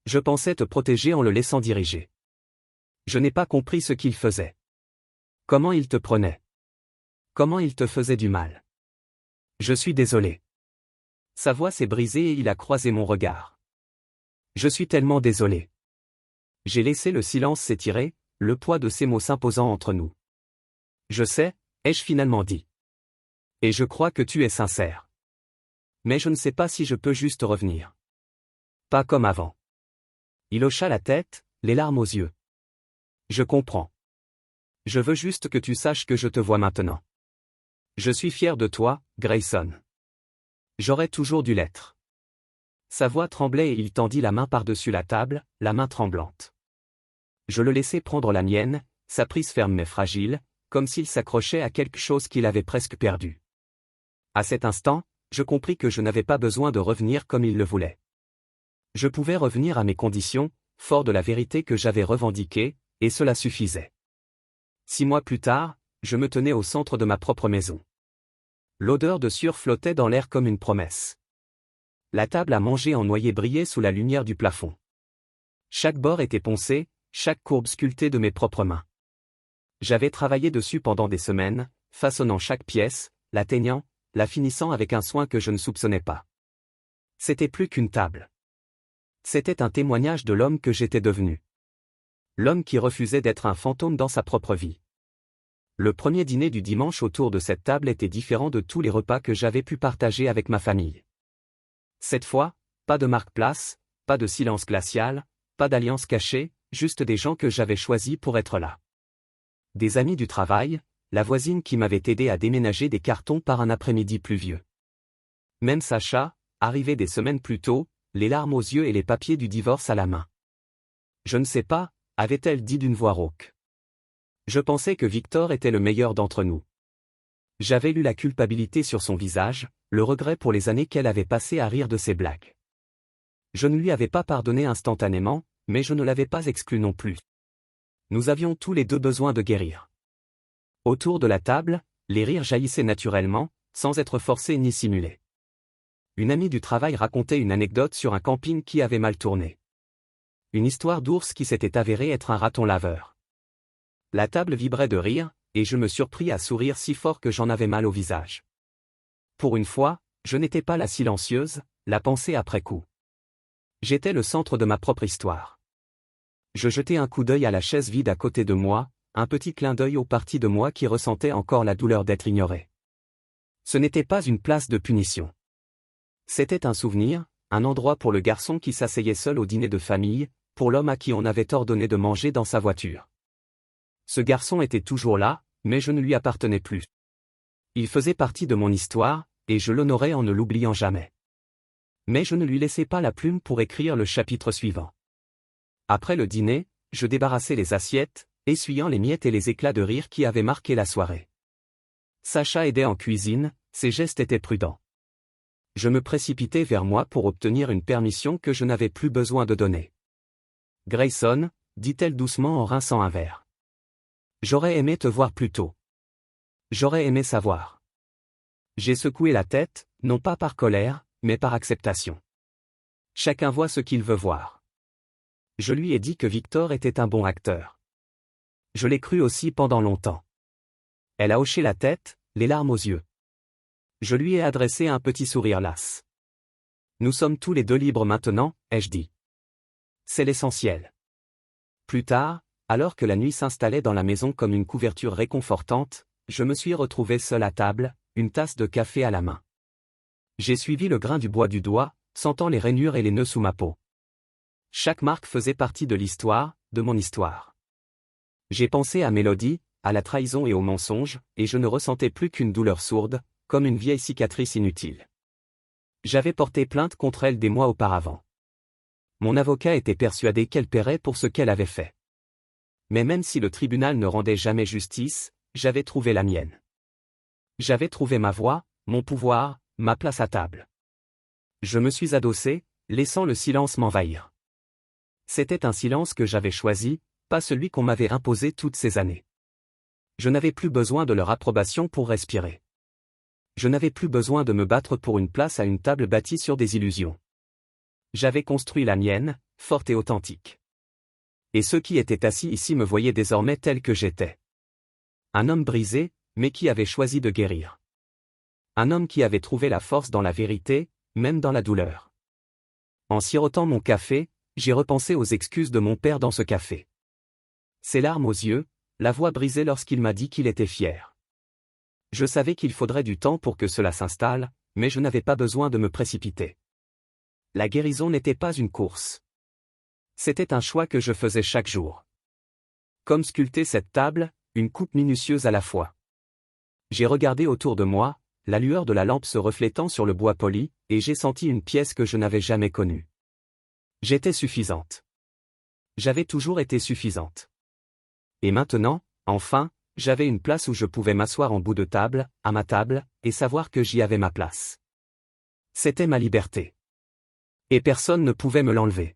Je pensais te protéger en le laissant diriger. Je n'ai pas compris ce qu'il faisait. Comment il te prenait. Comment il te faisait du mal. Je suis désolé. Sa voix s'est brisée et il a croisé mon regard. Je suis tellement désolé. J'ai laissé le silence s'étirer, le poids de ces mots s'imposant entre nous. Je sais, ai-je finalement dit. Et je crois que tu es sincère. Mais je ne sais pas si je peux juste revenir. Pas comme avant. Il hocha la tête, les larmes aux yeux. Je comprends. Je veux juste que tu saches que je te vois maintenant. Je suis fier de toi, Grayson. J'aurais toujours dû l'être. Sa voix tremblait et il tendit la main par-dessus la table, la main tremblante. Je le laissai prendre la mienne, sa prise ferme mais fragile, comme s'il s'accrochait à quelque chose qu'il avait presque perdu. À cet instant, je compris que je n'avais pas besoin de revenir comme il le voulait. Je pouvais revenir à mes conditions, fort de la vérité que j'avais revendiquée, et cela suffisait. 6 mois plus tard, je me tenais au centre de ma propre maison. L'odeur de sueur flottait dans l'air comme une promesse. La table à manger en noyer brillait sous la lumière du plafond. Chaque bord était poncé, chaque courbe sculptée de mes propres mains. J'avais travaillé dessus pendant des semaines, façonnant chaque pièce, l'atteignant, la finissant avec un soin que je ne soupçonnais pas. C'était plus qu'une table. C'était un témoignage de l'homme que j'étais devenu. L'homme qui refusait d'être un fantôme dans sa propre vie. Le premier dîner du dimanche autour de cette table était différent de tous les repas que j'avais pu partager avec ma famille. Cette fois, pas de marque-place, pas de silence glacial, pas d'alliance cachée, juste des gens que j'avais choisis pour être là. Des amis du travail, la voisine qui m'avait aidé à déménager des cartons par un après-midi pluvieux. Même Sacha, arrivée des semaines plus tôt, les larmes aux yeux et les papiers du divorce à la main. Je ne sais pas, avait-elle dit d'une voix rauque. Je pensais que Victor était le meilleur d'entre nous. J'avais lu la culpabilité sur son visage, le regret pour les années qu'elle avait passées à rire de ses blagues. Je ne lui avais pas pardonné instantanément, mais je ne l'avais pas exclu non plus. Nous avions tous les deux besoin de guérir. Autour de la table, les rires jaillissaient naturellement, sans être forcés ni simulés. Une amie du travail racontait une anecdote sur un camping qui avait mal tourné. Une histoire d'ours qui s'était avéré être un raton laveur. La table vibrait de rire, et je me surpris à sourire si fort que j'en avais mal au visage. Pour une fois, je n'étais pas la silencieuse, la pensée après coup. J'étais le centre de ma propre histoire. Je jetai un coup d'œil à la chaise vide à côté de moi, un petit clin d'œil aux parties de moi qui ressentaient encore la douleur d'être ignorées. Ce n'était pas une place de punition. C'était un souvenir, un endroit pour le garçon qui s'asseyait seul au dîner de famille, pour l'homme à qui on avait ordonné de manger dans sa voiture. Ce garçon était toujours là, mais je ne lui appartenais plus. Il faisait partie de mon histoire, et je l'honorais en ne l'oubliant jamais. Mais je ne lui laissais pas la plume pour écrire le chapitre suivant. Après le dîner, je débarrassai les assiettes, essuyant les miettes et les éclats de rire qui avaient marqué la soirée. Sacha aidait en cuisine, ses gestes étaient prudents. Je me précipitai vers moi pour obtenir une permission que je n'avais plus besoin de donner. « Grayson » dit-elle doucement en rinçant un verre. « J'aurais aimé te voir plus tôt. J'aurais aimé savoir. » J'ai secoué la tête, non pas par colère, mais par acceptation. Chacun voit ce qu'il veut voir. Je lui ai dit que Victor était un bon acteur. Je l'ai cru aussi pendant longtemps. Elle a hoché la tête, les larmes aux yeux. Je lui ai adressé un petit sourire las. Nous sommes tous les deux libres maintenant, ai-je dit. C'est l'essentiel. Plus tard, alors que la nuit s'installait dans la maison comme une couverture réconfortante, je me suis retrouvé seul à table, une tasse de café à la main. J'ai suivi le grain du bois du doigt, sentant les rainures et les nœuds sous ma peau. Chaque marque faisait partie de l'histoire, de mon histoire. J'ai pensé à Mélodie, à la trahison et au mensonge, et je ne ressentais plus qu'une douleur sourde, comme une vieille cicatrice inutile. J'avais porté plainte contre elle des mois auparavant. Mon avocat était persuadé qu'elle paierait pour ce qu'elle avait fait. Mais même si le tribunal ne rendait jamais justice, j'avais trouvé la mienne. J'avais trouvé ma voix, mon pouvoir, ma place à table. Je me suis adossé, laissant le silence m'envahir. C'était un silence que j'avais choisi, pas celui qu'on m'avait imposé toutes ces années. Je n'avais plus besoin de leur approbation pour respirer. Je n'avais plus besoin de me battre pour une place à une table bâtie sur des illusions. J'avais construit la mienne, forte et authentique. Et ceux qui étaient assis ici me voyaient désormais tel que j'étais. Un homme brisé, mais qui avait choisi de guérir. Un homme qui avait trouvé la force dans la vérité, même dans la douleur. En sirotant mon café, j'ai repensé aux excuses de mon père dans ce café. Ses larmes aux yeux, la voix brisée lorsqu'il m'a dit qu'il était fier. Je savais qu'il faudrait du temps pour que cela s'installe, mais je n'avais pas besoin de me précipiter. La guérison n'était pas une course. C'était un choix que je faisais chaque jour. Comme sculpter cette table, une coupe minutieuse à la fois. J'ai regardé autour de moi, la lueur de la lampe se reflétant sur le bois poli, et j'ai senti une pièce que je n'avais jamais connue. J'étais suffisante. J'avais toujours été suffisante. Et maintenant, enfin, j'avais une place où je pouvais m'asseoir en bout de table, à ma table, et savoir que j'y avais ma place. C'était ma liberté. Et personne ne pouvait me l'enlever.